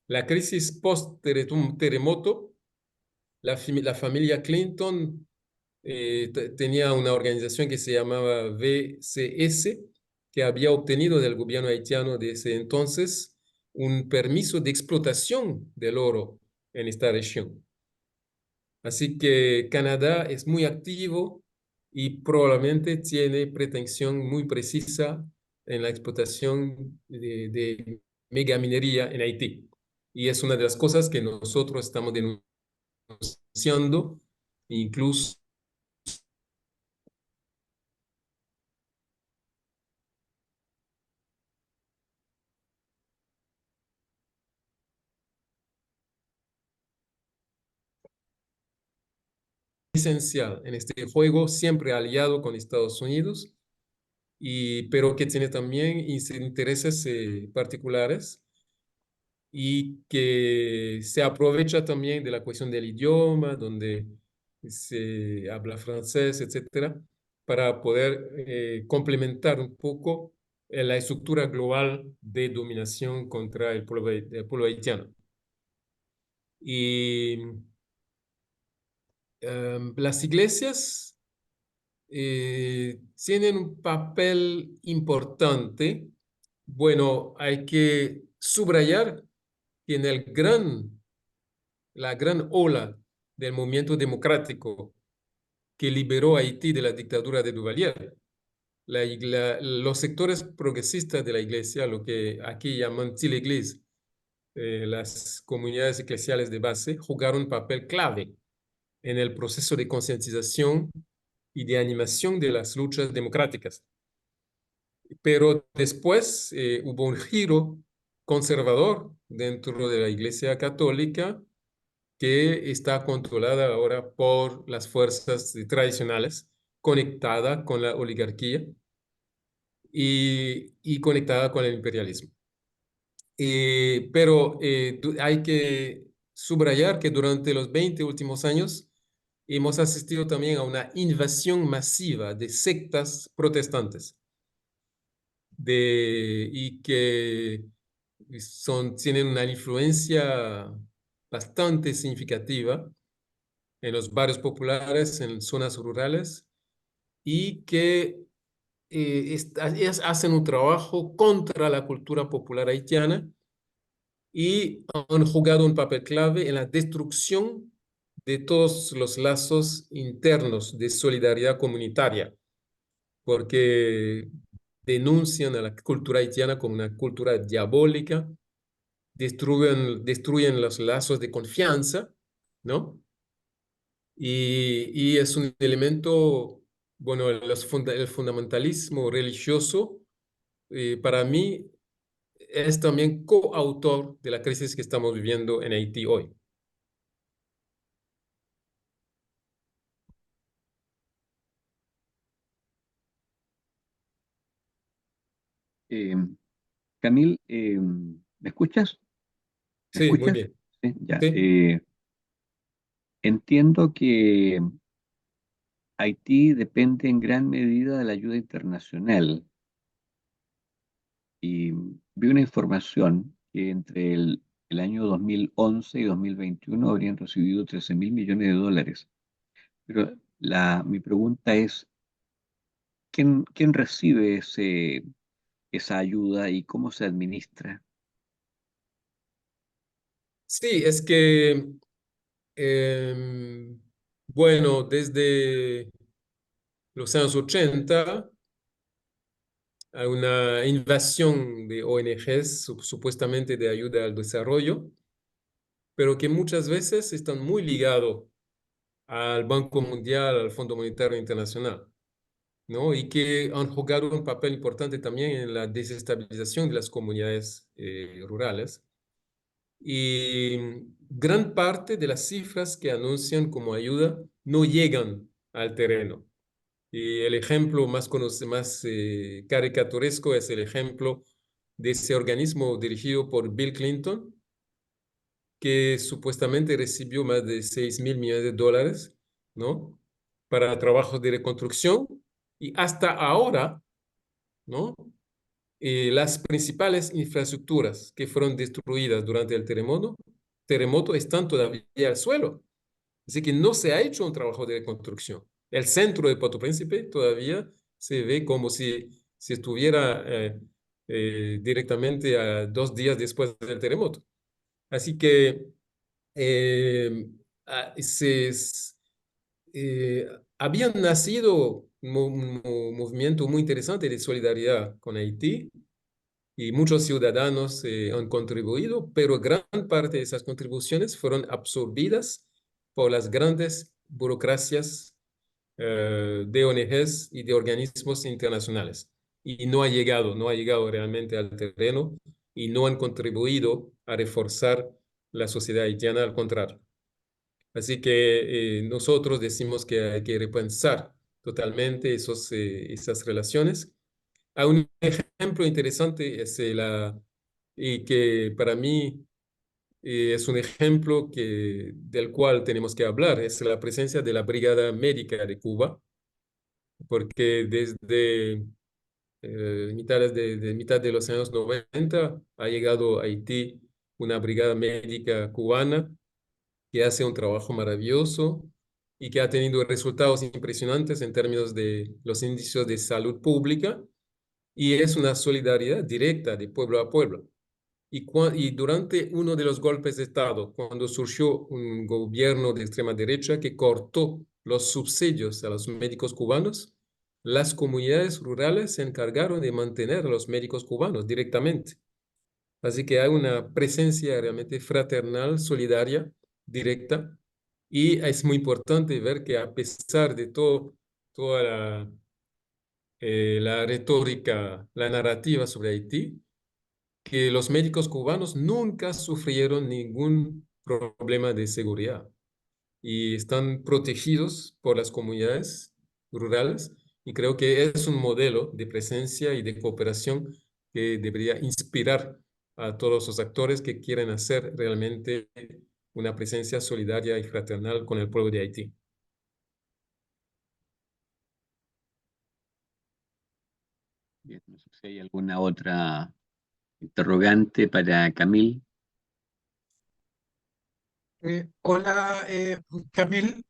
[SPEAKER 2] la crisis post-terremoto, la familia Clinton tenía una organización que se llamaba VCS, que había obtenido del gobierno haitiano de ese entonces un permiso de explotación del oro en esta región. Así que Canadá es muy activo y probablemente tiene pretensión muy precisa en la explotación de megaminería en Haití. Y es una de las cosas que nosotros estamos denunciando, incluso esencial en este juego, siempre aliado con Estados Unidos, pero que tiene también intereses particulares y que se aprovecha también de la cuestión del idioma, donde se habla francés, etcétera, para poder complementar un poco la estructura global de dominación contra el pueblo haitiano. Y las iglesias tienen un papel importante. Bueno, hay que subrayar que en la gran ola del movimiento democrático que liberó a Haití de la dictadura de Duvalier, los sectores progresistas de la iglesia, lo que aquí llaman l'Église, las comunidades eclesiales de base, jugaron un papel clave en el proceso de concientización y de animación de las luchas democráticas. Pero después hubo un giro conservador dentro de la Iglesia Católica que está controlada ahora por las fuerzas tradicionales, conectada con la oligarquía y conectada con el imperialismo. Pero hay que subrayar que durante los 20 últimos años hemos asistido también a una invasión masiva de sectas protestantes y que tienen una influencia bastante significativa en los barrios populares, en zonas rurales, y que hacen un trabajo contra la cultura popular haitiana y han jugado un papel clave en la destrucción de todos los lazos internos de solidaridad comunitaria, porque denuncian a la cultura haitiana como una cultura diabólica, destruyen los lazos de confianza, ¿no? Y es un elemento, bueno, el fundamentalismo religioso, para mí, es también coautor de la crisis que estamos viviendo en Haití hoy.
[SPEAKER 1] Eh, Camil, ¿me escuchas? ¿Me
[SPEAKER 2] Sí, muy
[SPEAKER 1] escuchas?
[SPEAKER 2] bien.
[SPEAKER 1] Sí, ya.
[SPEAKER 2] Sí.
[SPEAKER 1] Entiendo que Haití depende en gran medida de la ayuda internacional y vi una información que entre el año 2011 y 2021 habrían recibido 13.000 millones de dólares. Pero mi pregunta es, ¿quién recibe esa ayuda y cómo se administra?
[SPEAKER 2] Sí, es que, bueno, desde los años 80 hay una invasión de ONGs supuestamente de ayuda al desarrollo, pero que muchas veces están muy ligados al Banco Mundial, al Fondo Monetario Internacional. ¿no? Y que han jugado un papel importante también en la desestabilización de las comunidades rurales. Y gran parte de las cifras que anuncian como ayuda no llegan al terreno. Y el ejemplo más caricaturesco es el ejemplo de ese organismo dirigido por Bill Clinton, que supuestamente recibió más de 6.000 millones de dólares, ¿no? Para trabajos de reconstrucción. Y hasta ahora, ¿no? Las principales infraestructuras que fueron destruidas durante el terremoto están todavía al suelo. Así que no se ha hecho un trabajo de reconstrucción. El centro de Puerto Príncipe todavía se ve como si estuviera directamente a 2 días después del terremoto. Así que eh, ah, se, habían nacido un movimiento muy interesante de solidaridad con Haití y muchos ciudadanos han contribuido, pero gran parte de esas contribuciones fueron absorbidas por las grandes burocracias de ONGs y de organismos internacionales. Y no ha llegado realmente al terreno y no han contribuido a reforzar la sociedad haitiana, al contrario. Así que nosotros decimos que hay que repensar totalmente esas relaciones. Un ejemplo interesante es y que para mí es un ejemplo del cual tenemos que hablar, es la presencia de la Brigada Médica de Cuba, porque desde mitad de los años 90 ha llegado a Haití una Brigada Médica cubana que hace un trabajo maravilloso y que ha tenido resultados impresionantes en términos de los índices de salud pública, y es una solidaridad directa de pueblo a pueblo. Y durante uno de los golpes de Estado, cuando surgió un gobierno de extrema derecha que cortó los subsidios a los médicos cubanos, las comunidades rurales se encargaron de mantener a los médicos cubanos directamente. Así que hay una presencia realmente fraternal, solidaria, directa, y es muy importante ver que a pesar de toda la retórica, la narrativa sobre Haití, que los médicos cubanos nunca sufrieron ningún problema de seguridad y están protegidos por las comunidades rurales, y creo que es un modelo de presencia y de cooperación que debería inspirar a todos los actores que quieren hacer realmente una presencia solidaria y fraternal con el pueblo de Haití.
[SPEAKER 1] Bien, no sé si hay alguna otra interrogante para Camil.
[SPEAKER 3] Hola, Camil,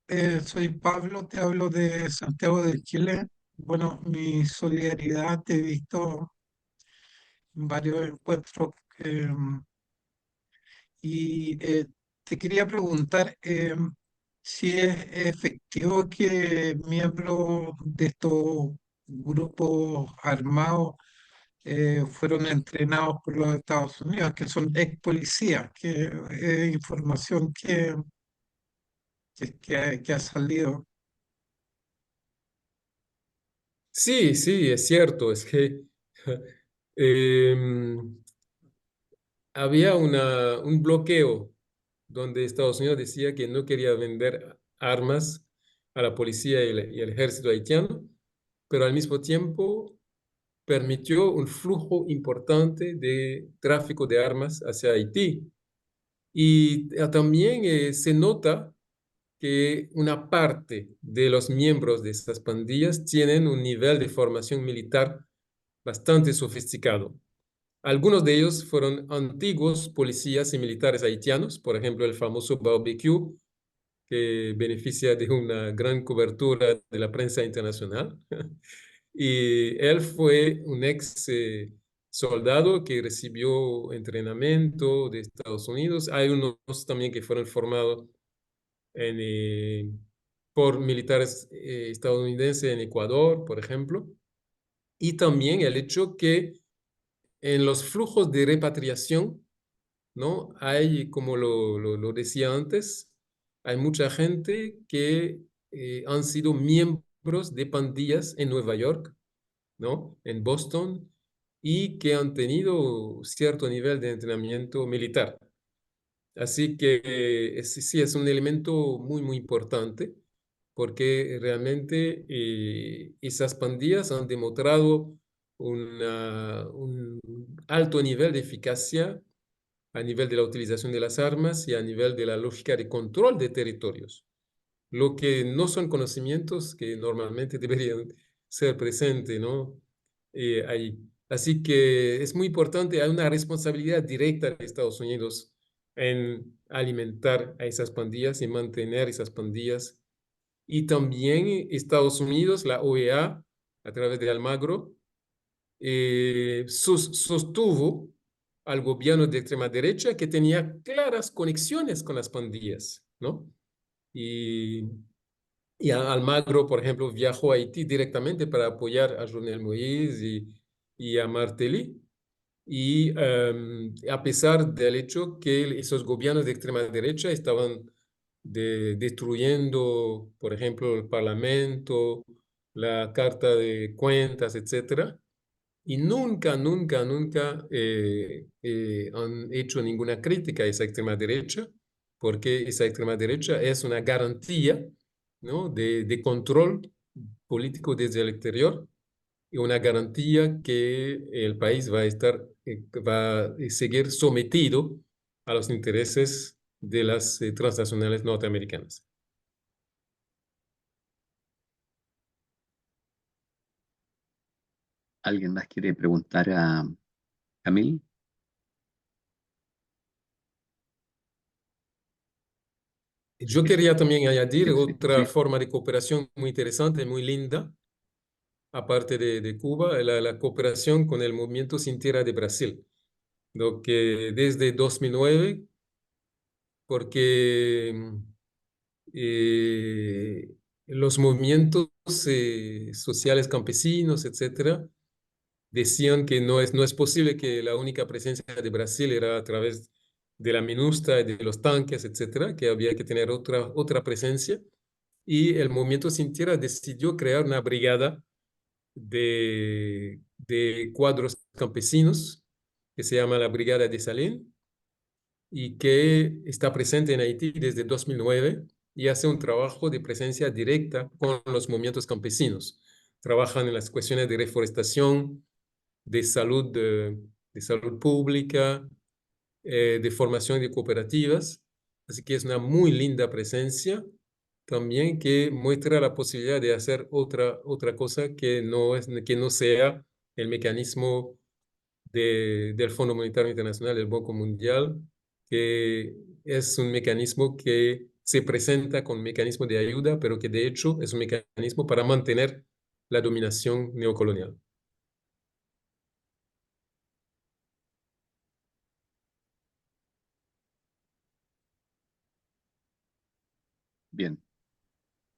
[SPEAKER 3] soy Pablo, te hablo de Santiago de Chile. Bueno, mi solidaridad te he visto en varios encuentros y te quería preguntar si es efectivo que miembros de estos grupos armados fueron entrenados por los Estados Unidos, que son ex policías, que es información que ha salido.
[SPEAKER 2] Sí, sí, es cierto, es que em, había un bloqueo donde Estados Unidos decía que no quería vender armas a la policía y el ejército haitiano, pero al mismo tiempo permitió un flujo importante de tráfico de armas hacia Haití. Y también se nota que una parte de los miembros de estas pandillas tienen un nivel de formación militar bastante sofisticado. Algunos de ellos fueron antiguos policías y militares haitianos, por ejemplo, el famoso Barbecue, que beneficia de una gran cobertura de la prensa internacional. Y él fue un ex soldado que recibió entrenamiento de Estados Unidos. Hay unos también que fueron formados por militares estadounidenses en Ecuador, por ejemplo. Y también el hecho que en los flujos de repatriación, ¿no? Hay, como lo decía antes, hay mucha gente que han sido miembros de pandillas en Nueva York, ¿no? En Boston, y que han tenido cierto nivel de entrenamiento militar. Así que sí, es un elemento muy, muy importante porque realmente esas pandillas han demostrado un alto nivel de eficacia a nivel de la utilización de las armas y a nivel de la lógica de control de territorios, lo que no son conocimientos que normalmente deberían ser presentes, ¿no? Ahí. Así que es muy importante, hay una responsabilidad directa de Estados Unidos en alimentar a esas pandillas y mantener esas pandillas. Y también Estados Unidos, la OEA, a través de Almagro, sostuvo al gobierno de extrema derecha que tenía claras conexiones con las pandillas, ¿no? Y Almagro, por ejemplo, viajó a Haití directamente para apoyar a Jovenel Moïse y a Martelly. Y a pesar del hecho que esos gobiernos de extrema derecha estaban destruyendo, por ejemplo, el Parlamento, la Carta de Cuentas, etcétera, y nunca, nunca, nunca han hecho ninguna crítica a esa extrema derecha, porque esa extrema derecha es una garantía, ¿no? de control político desde el exterior y una garantía que el país va a estar, va a seguir sometido a los intereses de las transnacionales norteamericanas.
[SPEAKER 1] ¿Alguien más quiere preguntar a Camille?
[SPEAKER 2] Yo quería también añadir
[SPEAKER 1] Sí,
[SPEAKER 2] otra
[SPEAKER 1] sí.
[SPEAKER 2] forma de cooperación muy interesante, muy linda, aparte de Cuba, la cooperación con el movimiento Sin Tierra de Brasil, lo que desde 2009, porque los movimientos sociales campesinos, etcétera, decían que no es posible, que la única presencia de Brasil era a través de la MINUSTA, de los tanques, etcétera, que había que tener otra presencia. Y el movimiento Sin Tierra decidió crear una brigada de cuadros campesinos que se llama la Brigada de Salín y que está presente en Haití desde 2009 y hace un trabajo de presencia directa con los movimientos campesinos. Trabajan en las cuestiones de reforestación, de salud pública, de formación de cooperativas. Así que es una muy linda presencia también que muestra la posibilidad de hacer otra cosa que no sea el mecanismo del Fondo Monetario Internacional, del Banco Mundial, que es un mecanismo que se presenta con mecanismo de ayuda, pero que de hecho es un mecanismo para mantener la dominación neocolonial.
[SPEAKER 1] Bien,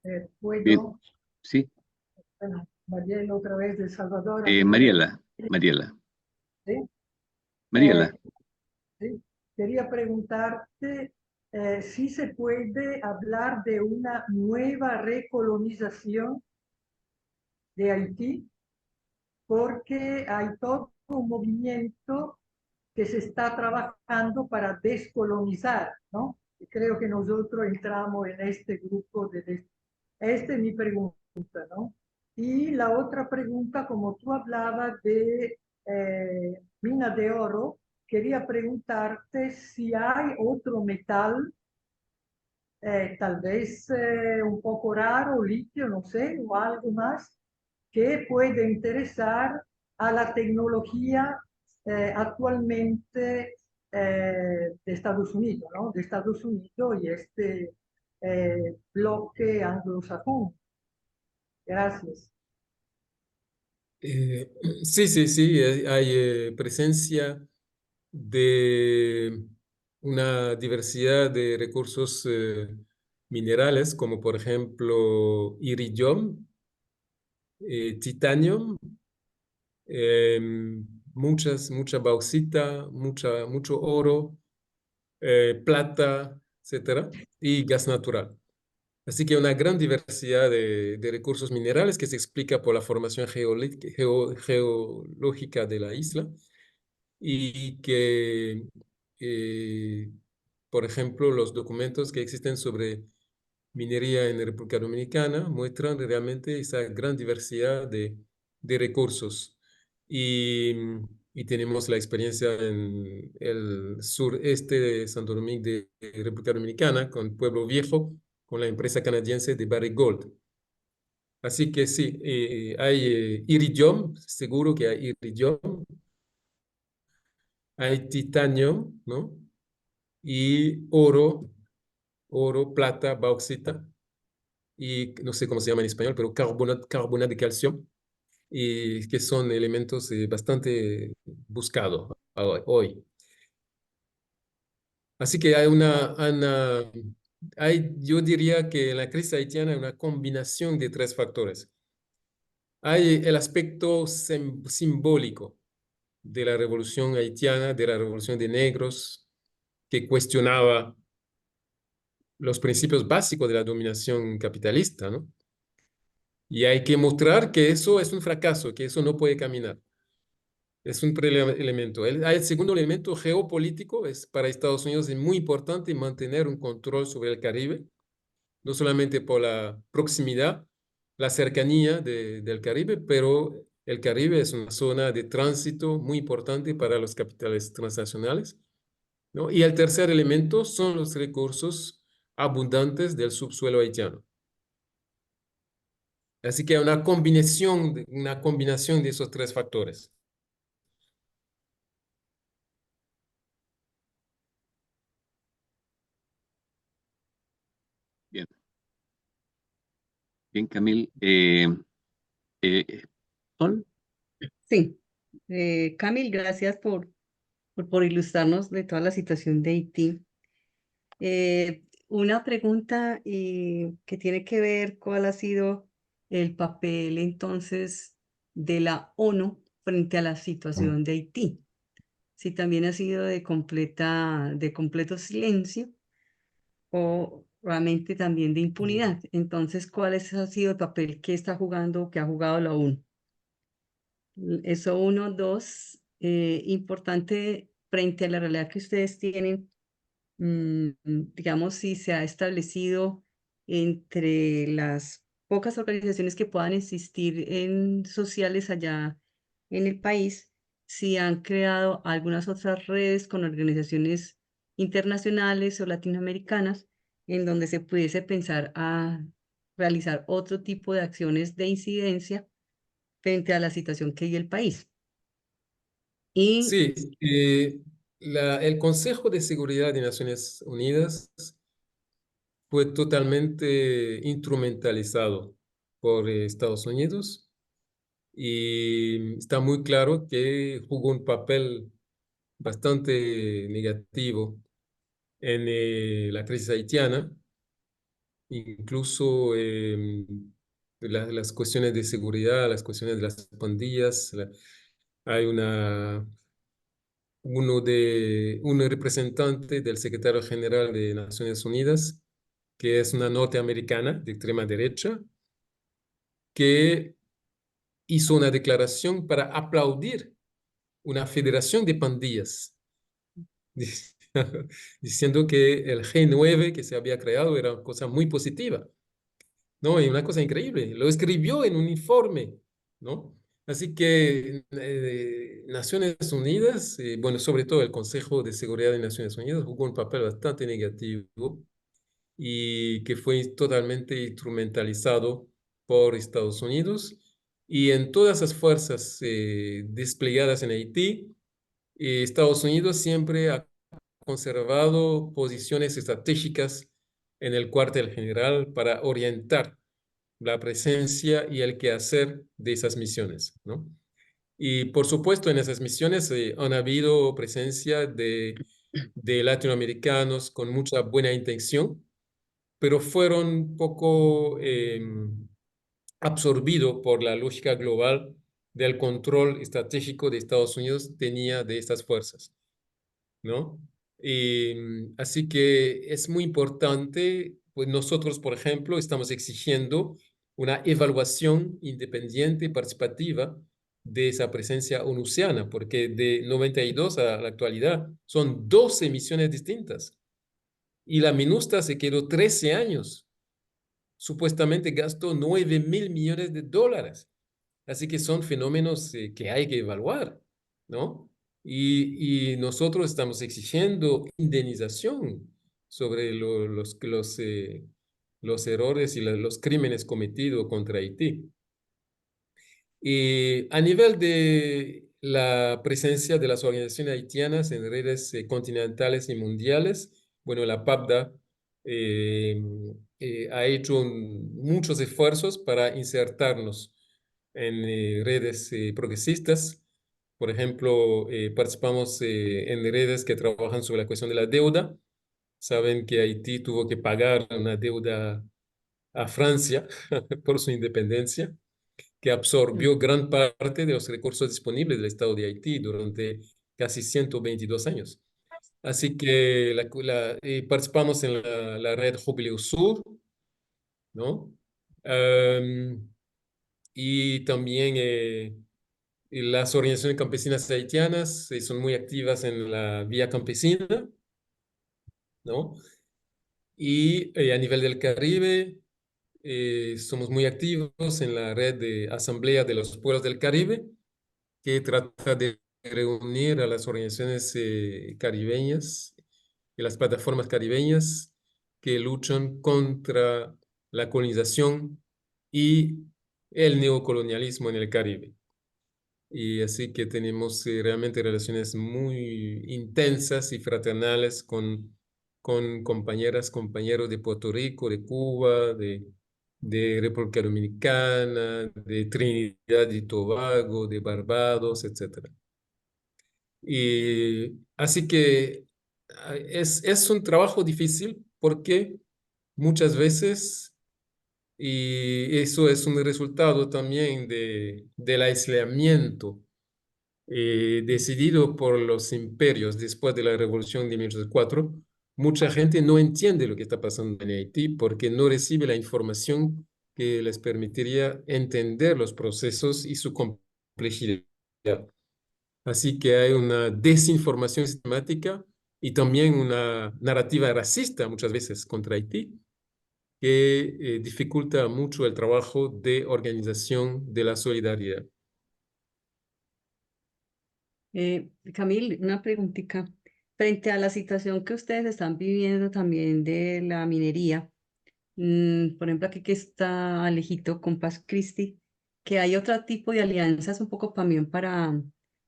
[SPEAKER 1] bien,
[SPEAKER 7] ¿Puedo?
[SPEAKER 1] sí.
[SPEAKER 7] Bueno, Mariela otra vez de El Salvador.
[SPEAKER 1] Mariela,
[SPEAKER 7] ¿Sí?
[SPEAKER 1] Mariela.
[SPEAKER 7] Sí. Quería preguntarte si se puede hablar de una nueva recolonización de Haití, porque hay todo un movimiento que se está trabajando para descolonizar, ¿no? Y creo que nosotros entramos en este grupo de... Esta es mi pregunta, ¿no? Y la otra pregunta, como tú hablabas de mina de oro, quería preguntarte si hay otro metal, tal vez un poco raro, litio, no sé, o algo más, que puede interesar a la tecnología actualmente de Estados Unidos, ¿no? De Estados Unidos y este bloque anglosajón. Gracias.
[SPEAKER 2] Sí, sí, sí, hay presencia de una diversidad de recursos minerales, como por ejemplo iridium, titanio, mucha bauxita, mucho oro, plata, etcétera, y gas natural. Así que una gran diversidad de recursos minerales que se explica por la formación geológica de la isla y que, eh, por ejemplo, los documentos que existen sobre minería en República Dominicana muestran realmente esa gran diversidad de recursos. Y, y tenemos la experiencia en el sureste de Santo Domingo de República Dominicana, con Pueblo Viejo, con la empresa canadiense de Barrick Gold. Así que sí, hay iridium, seguro que hay iridium, hay titanio, ¿no? Y oro, plata, bauxita, y no sé cómo se llama en español, pero carbonato de calcio, y que son elementos bastante buscados hoy. Así que yo diría que en la crisis haitiana hay una combinación de tres factores. Hay el aspecto simbólico de la revolución haitiana, de la revolución de negros, que cuestionaba los principios básicos de la dominación capitalista, ¿no? Y hay que mostrar que eso es un fracaso, que eso no puede caminar. Es un elemento. El segundo elemento geopolítico es para Estados Unidos es muy importante mantener un control sobre el Caribe, no solamente por la proximidad, la cercanía del Caribe, pero el Caribe es una zona de tránsito muy importante para los capitales transnacionales, ¿no? Y el tercer elemento son los recursos abundantes del subsuelo haitiano. Así que hay una combinación de esos tres factores.
[SPEAKER 1] Bien, bien, Camil. Sol,
[SPEAKER 8] Sí, Camil, gracias por ilustrarnos de toda la situación de Haití. Una pregunta que tiene que ver cuál ha sido el papel entonces de la ONU frente a la situación de Haití. Si también ha sido de completo silencio o realmente también de impunidad. Entonces, ¿cuál ha sido el papel que está jugando, que ha jugado la ONU? Eso uno, dos, importante frente a la realidad que ustedes tienen, digamos, si se ha establecido entre las pocas organizaciones que puedan existir en sociales allá en el país, si han creado algunas otras redes con organizaciones internacionales o latinoamericanas en donde se pudiese pensar a realizar otro tipo de acciones de incidencia frente a la situación que vive el país. Y
[SPEAKER 2] Sí, el Consejo de Seguridad de Naciones Unidas fue totalmente instrumentalizado por Estados Unidos y está muy claro que jugó un papel bastante negativo en la crisis haitiana, incluso las cuestiones de seguridad, las cuestiones de las pandillas. Hay un representante del secretario general de Naciones Unidas, que es una norteamericana de extrema derecha, que hizo una declaración para aplaudir una federación de pandillas, diciendo que el G9 que se había creado era una cosa muy positiva, ¿no? Y una cosa increíble. Lo escribió en un informe, ¿no? Así que Naciones Unidas, bueno, sobre todo el Consejo de Seguridad de Naciones Unidas, jugó un papel bastante negativo y que fue totalmente instrumentalizado por Estados Unidos. Y en todas las fuerzas desplegadas en Haití, Estados Unidos siempre ha conservado posiciones estratégicas en el cuartel general para orientar la presencia y el quehacer de esas misiones, ¿no? Y por supuesto, en esas misiones han habido presencia de latinoamericanos con mucha buena intención, pero fueron un poco absorbidos por la lógica global del control estratégico de Estados Unidos tenía de estas fuerzas, ¿no? Así que es muy importante pues nosotros, por ejemplo, estamos exigiendo una evaluación independiente y participativa de esa presencia onusiana, porque de 92 a la actualidad son 12 misiones distintas. Y la MINUSTA se quedó 13 años. Supuestamente gastó 9.000 millones de dólares. Así que son fenómenos que hay que evaluar, ¿no? Y nosotros estamos exigiendo indemnización sobre los errores y los crímenes cometidos contra Haití. Y a nivel de la presencia de las organizaciones haitianas en redes continentales y mundiales, bueno, la PAPDA eh, ha hecho muchos esfuerzos para insertarnos en redes progresistas. Por ejemplo, participamos en redes que trabajan sobre la cuestión de la deuda. Saben que Haití tuvo que pagar una deuda a Francia por su independencia, que absorbió gran parte de los recursos disponibles del Estado de Haití durante casi 122 años. Así que participamos en la red Jubileo Sur, ¿no? Y también y las organizaciones campesinas haitianas son muy activas en la vía campesina, ¿no? Y a nivel del Caribe, somos muy activos en la red de Asamblea de los Pueblos del Caribe, que trata de reunir a las organizaciones caribeñas y las plataformas caribeñas que luchan contra la colonización y el neocolonialismo en el Caribe. Y así que tenemos realmente relaciones muy intensas y fraternales con compañeras, compañeros de Puerto Rico, de Cuba, de República Dominicana, de Trinidad y Tobago, de Barbados, etc. Y así que es un trabajo difícil porque muchas veces, y eso es un resultado también del aislamiento decidido por los imperios después de la Revolución de 1804, mucha gente no entiende lo que está pasando en Haití porque no recibe la información que les permitiría entender los procesos y su complejidad. Así que hay una desinformación sistemática y también una narrativa racista muchas veces contra Haití que dificulta mucho el trabajo de organización de la solidaridad.
[SPEAKER 8] Camil, una preguntita. Frente a la situación que ustedes están viviendo también de la minería, por ejemplo, aquí que está Alejito con Paz Christi, que hay otro tipo de alianzas un poco también para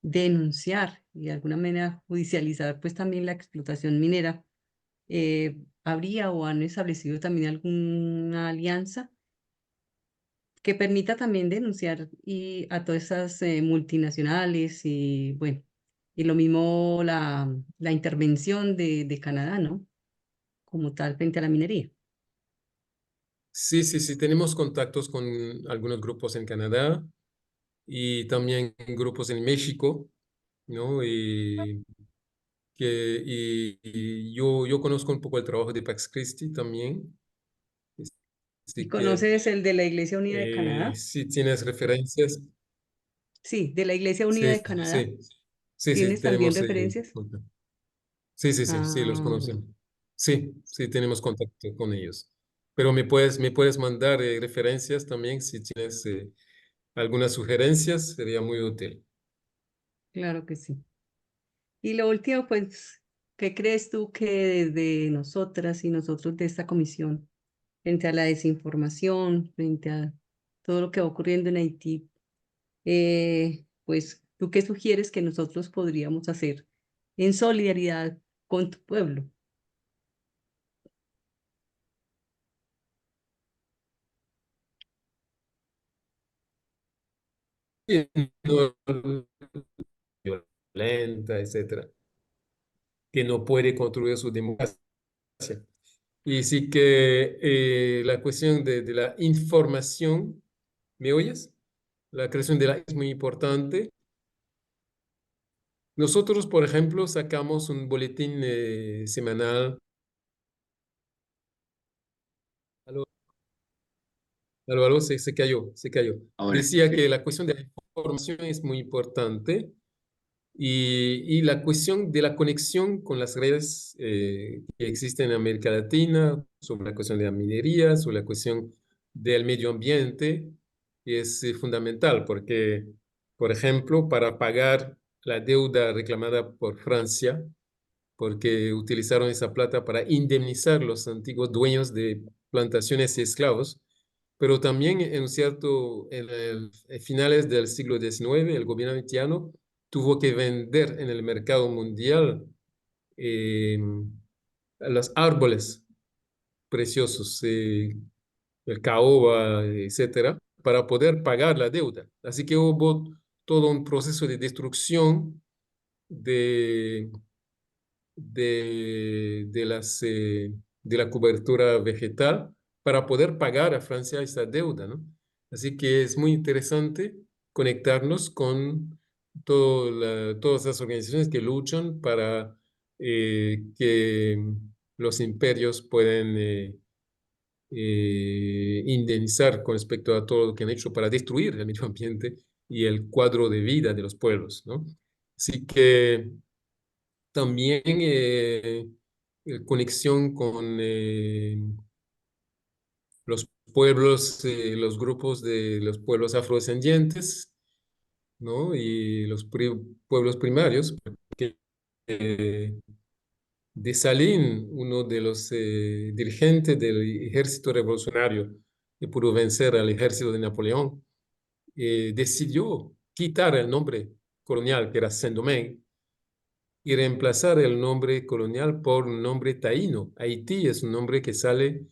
[SPEAKER 8] denunciar y de alguna manera judicializar pues también la explotación minera. ¿Habría o han establecido también alguna alianza que permita también denunciar y a todas esas multinacionales y bueno, y lo mismo la intervención de Canadá, ¿no? Como tal frente a la minería?
[SPEAKER 2] Sí, sí, sí, tenemos contactos con algunos grupos en Canadá y también grupos en México, ¿no? Y yo conozco un poco el trabajo de Pax Christi también,
[SPEAKER 8] ¿Y
[SPEAKER 2] así que
[SPEAKER 8] conoces el de la Iglesia Unida de Canadá?
[SPEAKER 2] si tienes referencias,
[SPEAKER 8] Sí, de la Iglesia Unida
[SPEAKER 2] sí,
[SPEAKER 8] de Canadá.
[SPEAKER 2] sí, sí, sí,
[SPEAKER 8] ¿Tienes también
[SPEAKER 2] tenemos
[SPEAKER 8] referencias?
[SPEAKER 2] contacto. Sí, sí, sí, sí, los
[SPEAKER 8] Ah, bueno,
[SPEAKER 2] conocen. Sí, sí, tenemos contacto con ellos. Pero me puedes mandar referencias también si tienes algunas sugerencias, sería muy útil.
[SPEAKER 8] claro que sí. Y lo último, pues, ¿qué crees tú que desde nosotras y nosotros de esta comisión, frente a la desinformación, frente a todo lo que va ocurriendo en Haití, pues, tú qué sugieres que nosotros podríamos hacer en solidaridad con tu pueblo?
[SPEAKER 2] Y no violenta, etcétera, que no puede construir su democracia. Y sí que la cuestión de la información, ¿me oyes? La creación de la es muy importante. Nosotros, por ejemplo, sacamos un boletín semanal Aló, se cayó, se cayó.
[SPEAKER 1] Ahora,
[SPEAKER 2] Decía
[SPEAKER 1] sí.
[SPEAKER 2] que la cuestión de la información es muy importante y la cuestión de la conexión con las redes que existen en América Latina, sobre la cuestión de la minería, sobre la cuestión del medio ambiente, es fundamental porque, por ejemplo, para pagar la deuda reclamada por Francia, porque utilizaron esa plata para indemnizar los antiguos dueños de plantaciones y esclavos, pero también en finales del siglo XIX, el gobierno haitiano tuvo que vender en el mercado mundial eh, los árboles preciosos, el caoba, etcétera, para poder pagar la deuda. Así que hubo todo un proceso de destrucción de de la cobertura vegetal para poder pagar a Francia esa deuda, ¿no? Así que es muy interesante conectarnos con todas las organizaciones que luchan para que los imperios puedan indemnizar con respecto a todo lo que han hecho para destruir el medio ambiente y el cuadro de vida de los pueblos, ¿no? Así que también conexión con los pueblos, los grupos de los pueblos afrodescendientes, ¿no? Y los pueblos primarios, porque Dessalines, uno de los dirigentes del ejército revolucionario que pudo vencer al ejército de Napoleón, decidió quitar el nombre colonial, que era Saint-Domingue, y reemplazar el nombre colonial por un nombre taíno. Haití es un nombre que sale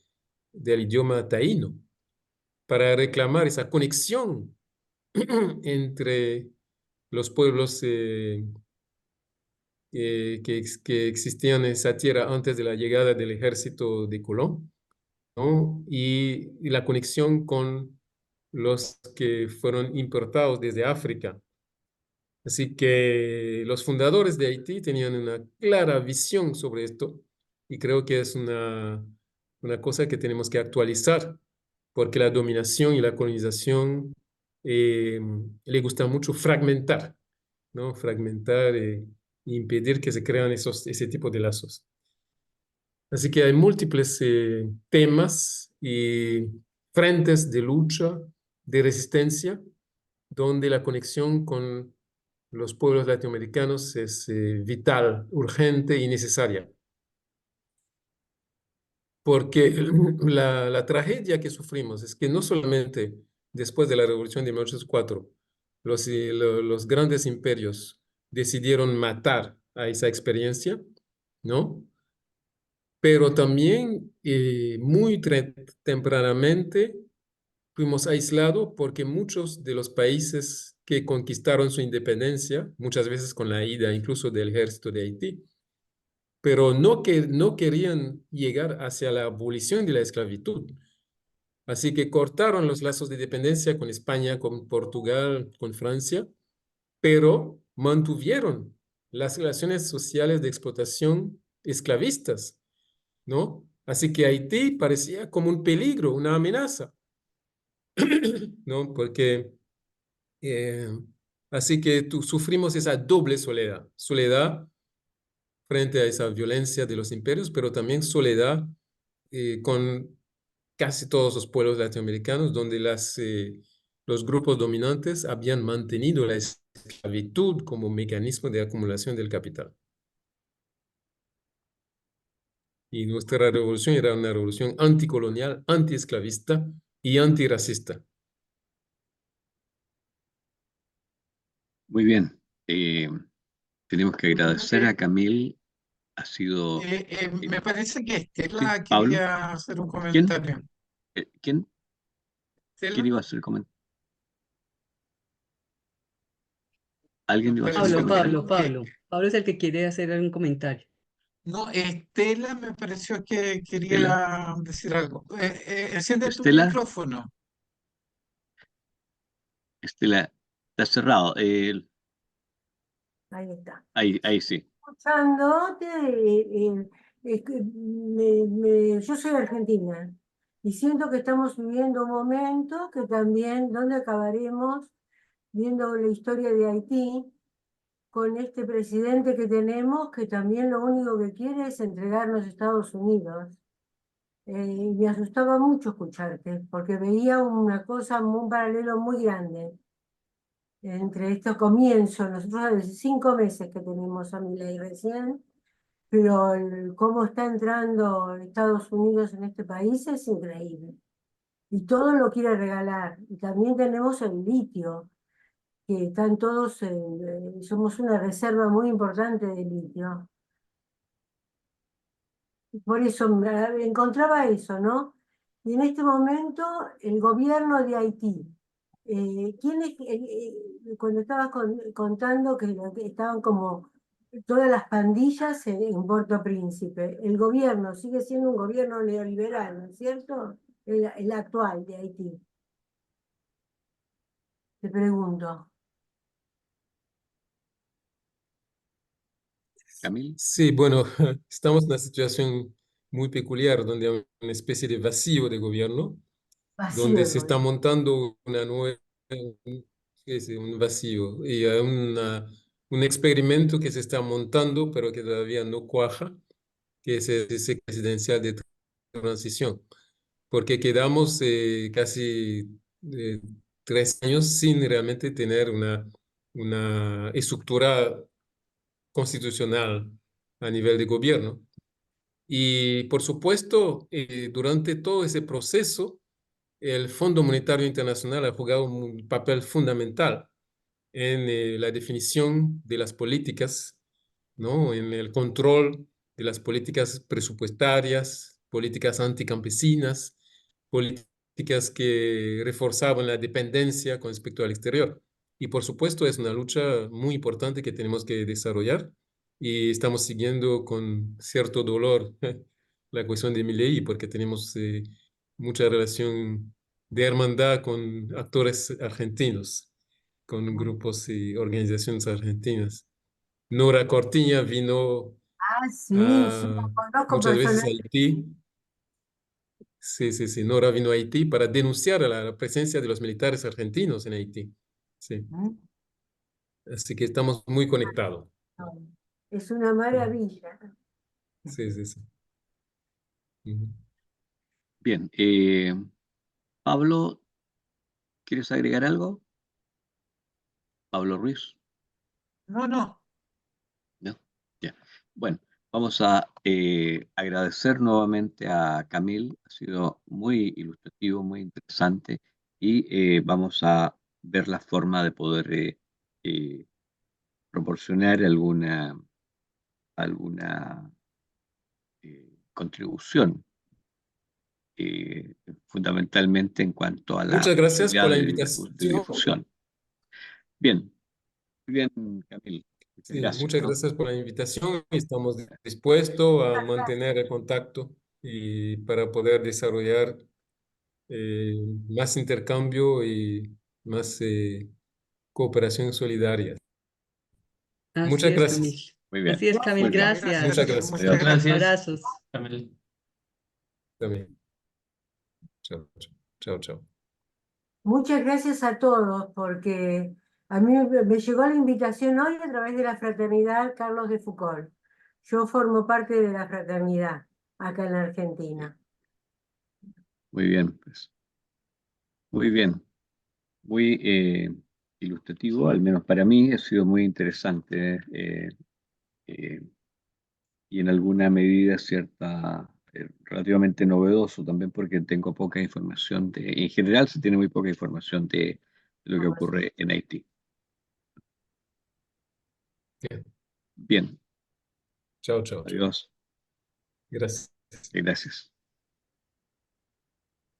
[SPEAKER 2] del idioma taíno, para reclamar esa conexión entre los pueblos que existían en esa tierra antes de la llegada del ejército de Colón, ¿no? Y la conexión con los que fueron importados desde África. Así que los fundadores de Haití tenían una clara visión sobre esto y creo que es una cosa que tenemos que actualizar porque la dominación y la colonización le gusta mucho fragmentar, ¿no? Fragmentar e impedir que se crean ese tipo de lazos. Así que hay múltiples temas y frentes de lucha, de resistencia, donde la conexión con los pueblos latinoamericanos es vital, urgente y necesaria. Porque la tragedia que sufrimos es que no solamente después de la Revolución de 1804, los grandes imperios decidieron matar a esa experiencia, ¿no? Pero también muy tempranamente fuimos aislados porque muchos de los países que conquistaron su independencia, muchas veces con la ayuda incluso del ejército de Haití, pero no querían llegar hacia la abolición de la esclavitud. Así que cortaron los lazos de dependencia con España, con Portugal, con Francia, pero mantuvieron las relaciones sociales de explotación esclavistas, ¿no? Así que Haití parecía como un peligro, una amenaza, ¿no? Porque eh, así que sufrimos esa doble soledad, soledad frente a esa violencia de los imperios, pero también soledad con casi todos los pueblos latinoamericanos, donde los grupos dominantes habían mantenido la esclavitud como mecanismo de acumulación del capital. Y nuestra revolución era una revolución anticolonial, antiesclavista y antirracista.
[SPEAKER 1] Muy bien. Tenemos que agradecer a Camille. Ha sido...
[SPEAKER 3] Me parece que
[SPEAKER 1] sí,
[SPEAKER 3] Estela
[SPEAKER 1] Pablo.
[SPEAKER 3] quería hacer un
[SPEAKER 1] ¿Quién?
[SPEAKER 3] comentario.
[SPEAKER 1] ¿Quién
[SPEAKER 3] Estela,
[SPEAKER 1] iba a hacer el comentario? ¿Alguien
[SPEAKER 3] me
[SPEAKER 1] iba a hacer un
[SPEAKER 3] pareció
[SPEAKER 1] comentario?
[SPEAKER 8] Pablo es el que quiere hacer un comentario.
[SPEAKER 3] No, Estela me pareció que
[SPEAKER 1] ¿Estela?
[SPEAKER 3] quería decir algo. Enciende tu
[SPEAKER 1] ¿Estela?
[SPEAKER 3] micrófono.
[SPEAKER 1] Estela, está cerrado.
[SPEAKER 5] Ahí está.
[SPEAKER 1] Ahí sí.
[SPEAKER 5] Escuchándote, es que yo soy argentina Y siento que estamos viviendo un momento que también, donde acabaremos viendo la historia de Haití con este presidente que tenemos, que también lo único que quiere es entregarnos a Estados Unidos. Y me asustaba mucho escucharte, porque veía una cosa, un paralelo muy grande entre estos comienzos. Nosotros hace 5 meses que tenemos a Milei recién, pero cómo está entrando Estados Unidos en este país es increíble. Y todo lo quiere regalar. Y también tenemos el litio, que están todos, somos una reserva muy importante de litio. Por eso encontraba eso, ¿no? Y en este momento el gobierno de Haití, ¿quién es, cuando estabas contando que estaban como todas las pandillas en Puerto Príncipe, el gobierno sigue siendo un gobierno neoliberal, ¿no es cierto? El actual de Haití, te pregunto.
[SPEAKER 1] Camil.
[SPEAKER 2] Sí, bueno, estamos en una situación muy peculiar donde hay una especie de vacío de gobierno,
[SPEAKER 5] Vacío
[SPEAKER 2] donde
[SPEAKER 5] el
[SPEAKER 2] se está
[SPEAKER 5] gobierno.
[SPEAKER 2] montando una nueva, sí, un vacío y hay un experimento que se está montando, pero que todavía no cuaja, que es ese presidencial de transición, porque quedamos casi 3 años sin realmente tener una estructura constitucional a nivel de gobierno. Y por supuesto, durante todo ese proceso, el Fondo Monetario Internacional ha jugado un papel fundamental en la definición de las políticas, ¿no? En el control de las políticas presupuestarias, políticas anticampesinas, políticas que reforzaban la dependencia con respecto al exterior. Y por supuesto es una lucha muy importante que tenemos que desarrollar y estamos siguiendo con cierto dolor la cuestión de Milei porque tenemos mucha relación de hermandad con actores argentinos, con grupos y organizaciones argentinas. Nora Cortiña vino
[SPEAKER 5] Ah, sí, sí, lo conozco
[SPEAKER 2] muchas veces a
[SPEAKER 5] personalmente.
[SPEAKER 2] Haití. Sí, sí, sí. Nora vino a Haití para denunciar la presencia de los militares argentinos en Haití. Sí. Así que estamos muy conectados.
[SPEAKER 5] Es una maravilla.
[SPEAKER 2] Sí, sí, sí. Ujú.
[SPEAKER 1] Bien, Pablo, ¿quieres agregar algo? Pablo Ruiz,
[SPEAKER 3] No, no.
[SPEAKER 1] ¿no? Ya. Bueno, vamos a agradecer nuevamente a Camil, ha sido muy ilustrativo, muy interesante, y vamos a ver la forma de poder eh, proporcionar alguna contribución, fundamentalmente en cuanto a la
[SPEAKER 2] Muchas gracias
[SPEAKER 1] posibilidad
[SPEAKER 2] por la
[SPEAKER 1] de
[SPEAKER 2] invitación.
[SPEAKER 1] difusión. Bien, muy bien, Camil. Muchas
[SPEAKER 2] Sí,
[SPEAKER 1] gracias,
[SPEAKER 2] muchas
[SPEAKER 1] ¿no?
[SPEAKER 2] gracias por la invitación. Estamos dispuestos a mantener el contacto y para poder desarrollar más intercambio y más cooperación solidaria.
[SPEAKER 8] Así
[SPEAKER 2] Muchas
[SPEAKER 8] es,
[SPEAKER 2] gracias.
[SPEAKER 8] Camil.
[SPEAKER 1] Muy bien,
[SPEAKER 8] Así es, Camil.
[SPEAKER 1] muy bien.
[SPEAKER 3] Muchas
[SPEAKER 2] Muchas
[SPEAKER 8] Gracias.
[SPEAKER 3] gracias.
[SPEAKER 2] gracias.
[SPEAKER 3] Muchas
[SPEAKER 1] Adiós.
[SPEAKER 3] gracias.
[SPEAKER 6] Gracias,
[SPEAKER 8] Abrazos.
[SPEAKER 6] Camil.
[SPEAKER 2] También. Chao, chao, chao, chao.
[SPEAKER 5] Muchas gracias a todos, porque a mí me llegó la invitación hoy a través de la fraternidad Carlos de Foucault. Yo formo parte de la fraternidad acá en la Argentina.
[SPEAKER 1] Muy bien, pues. Muy bien. Muy ilustrativo, al menos para mí, ha sido muy interesante eh, y en alguna medida relativamente novedoso también porque tengo poca información en general se tiene muy poca información de lo que ocurre en Haití.
[SPEAKER 2] Bien.
[SPEAKER 1] Bien,
[SPEAKER 2] Chao, chao, chao.
[SPEAKER 1] adiós,
[SPEAKER 2] Gracias.
[SPEAKER 1] gracias.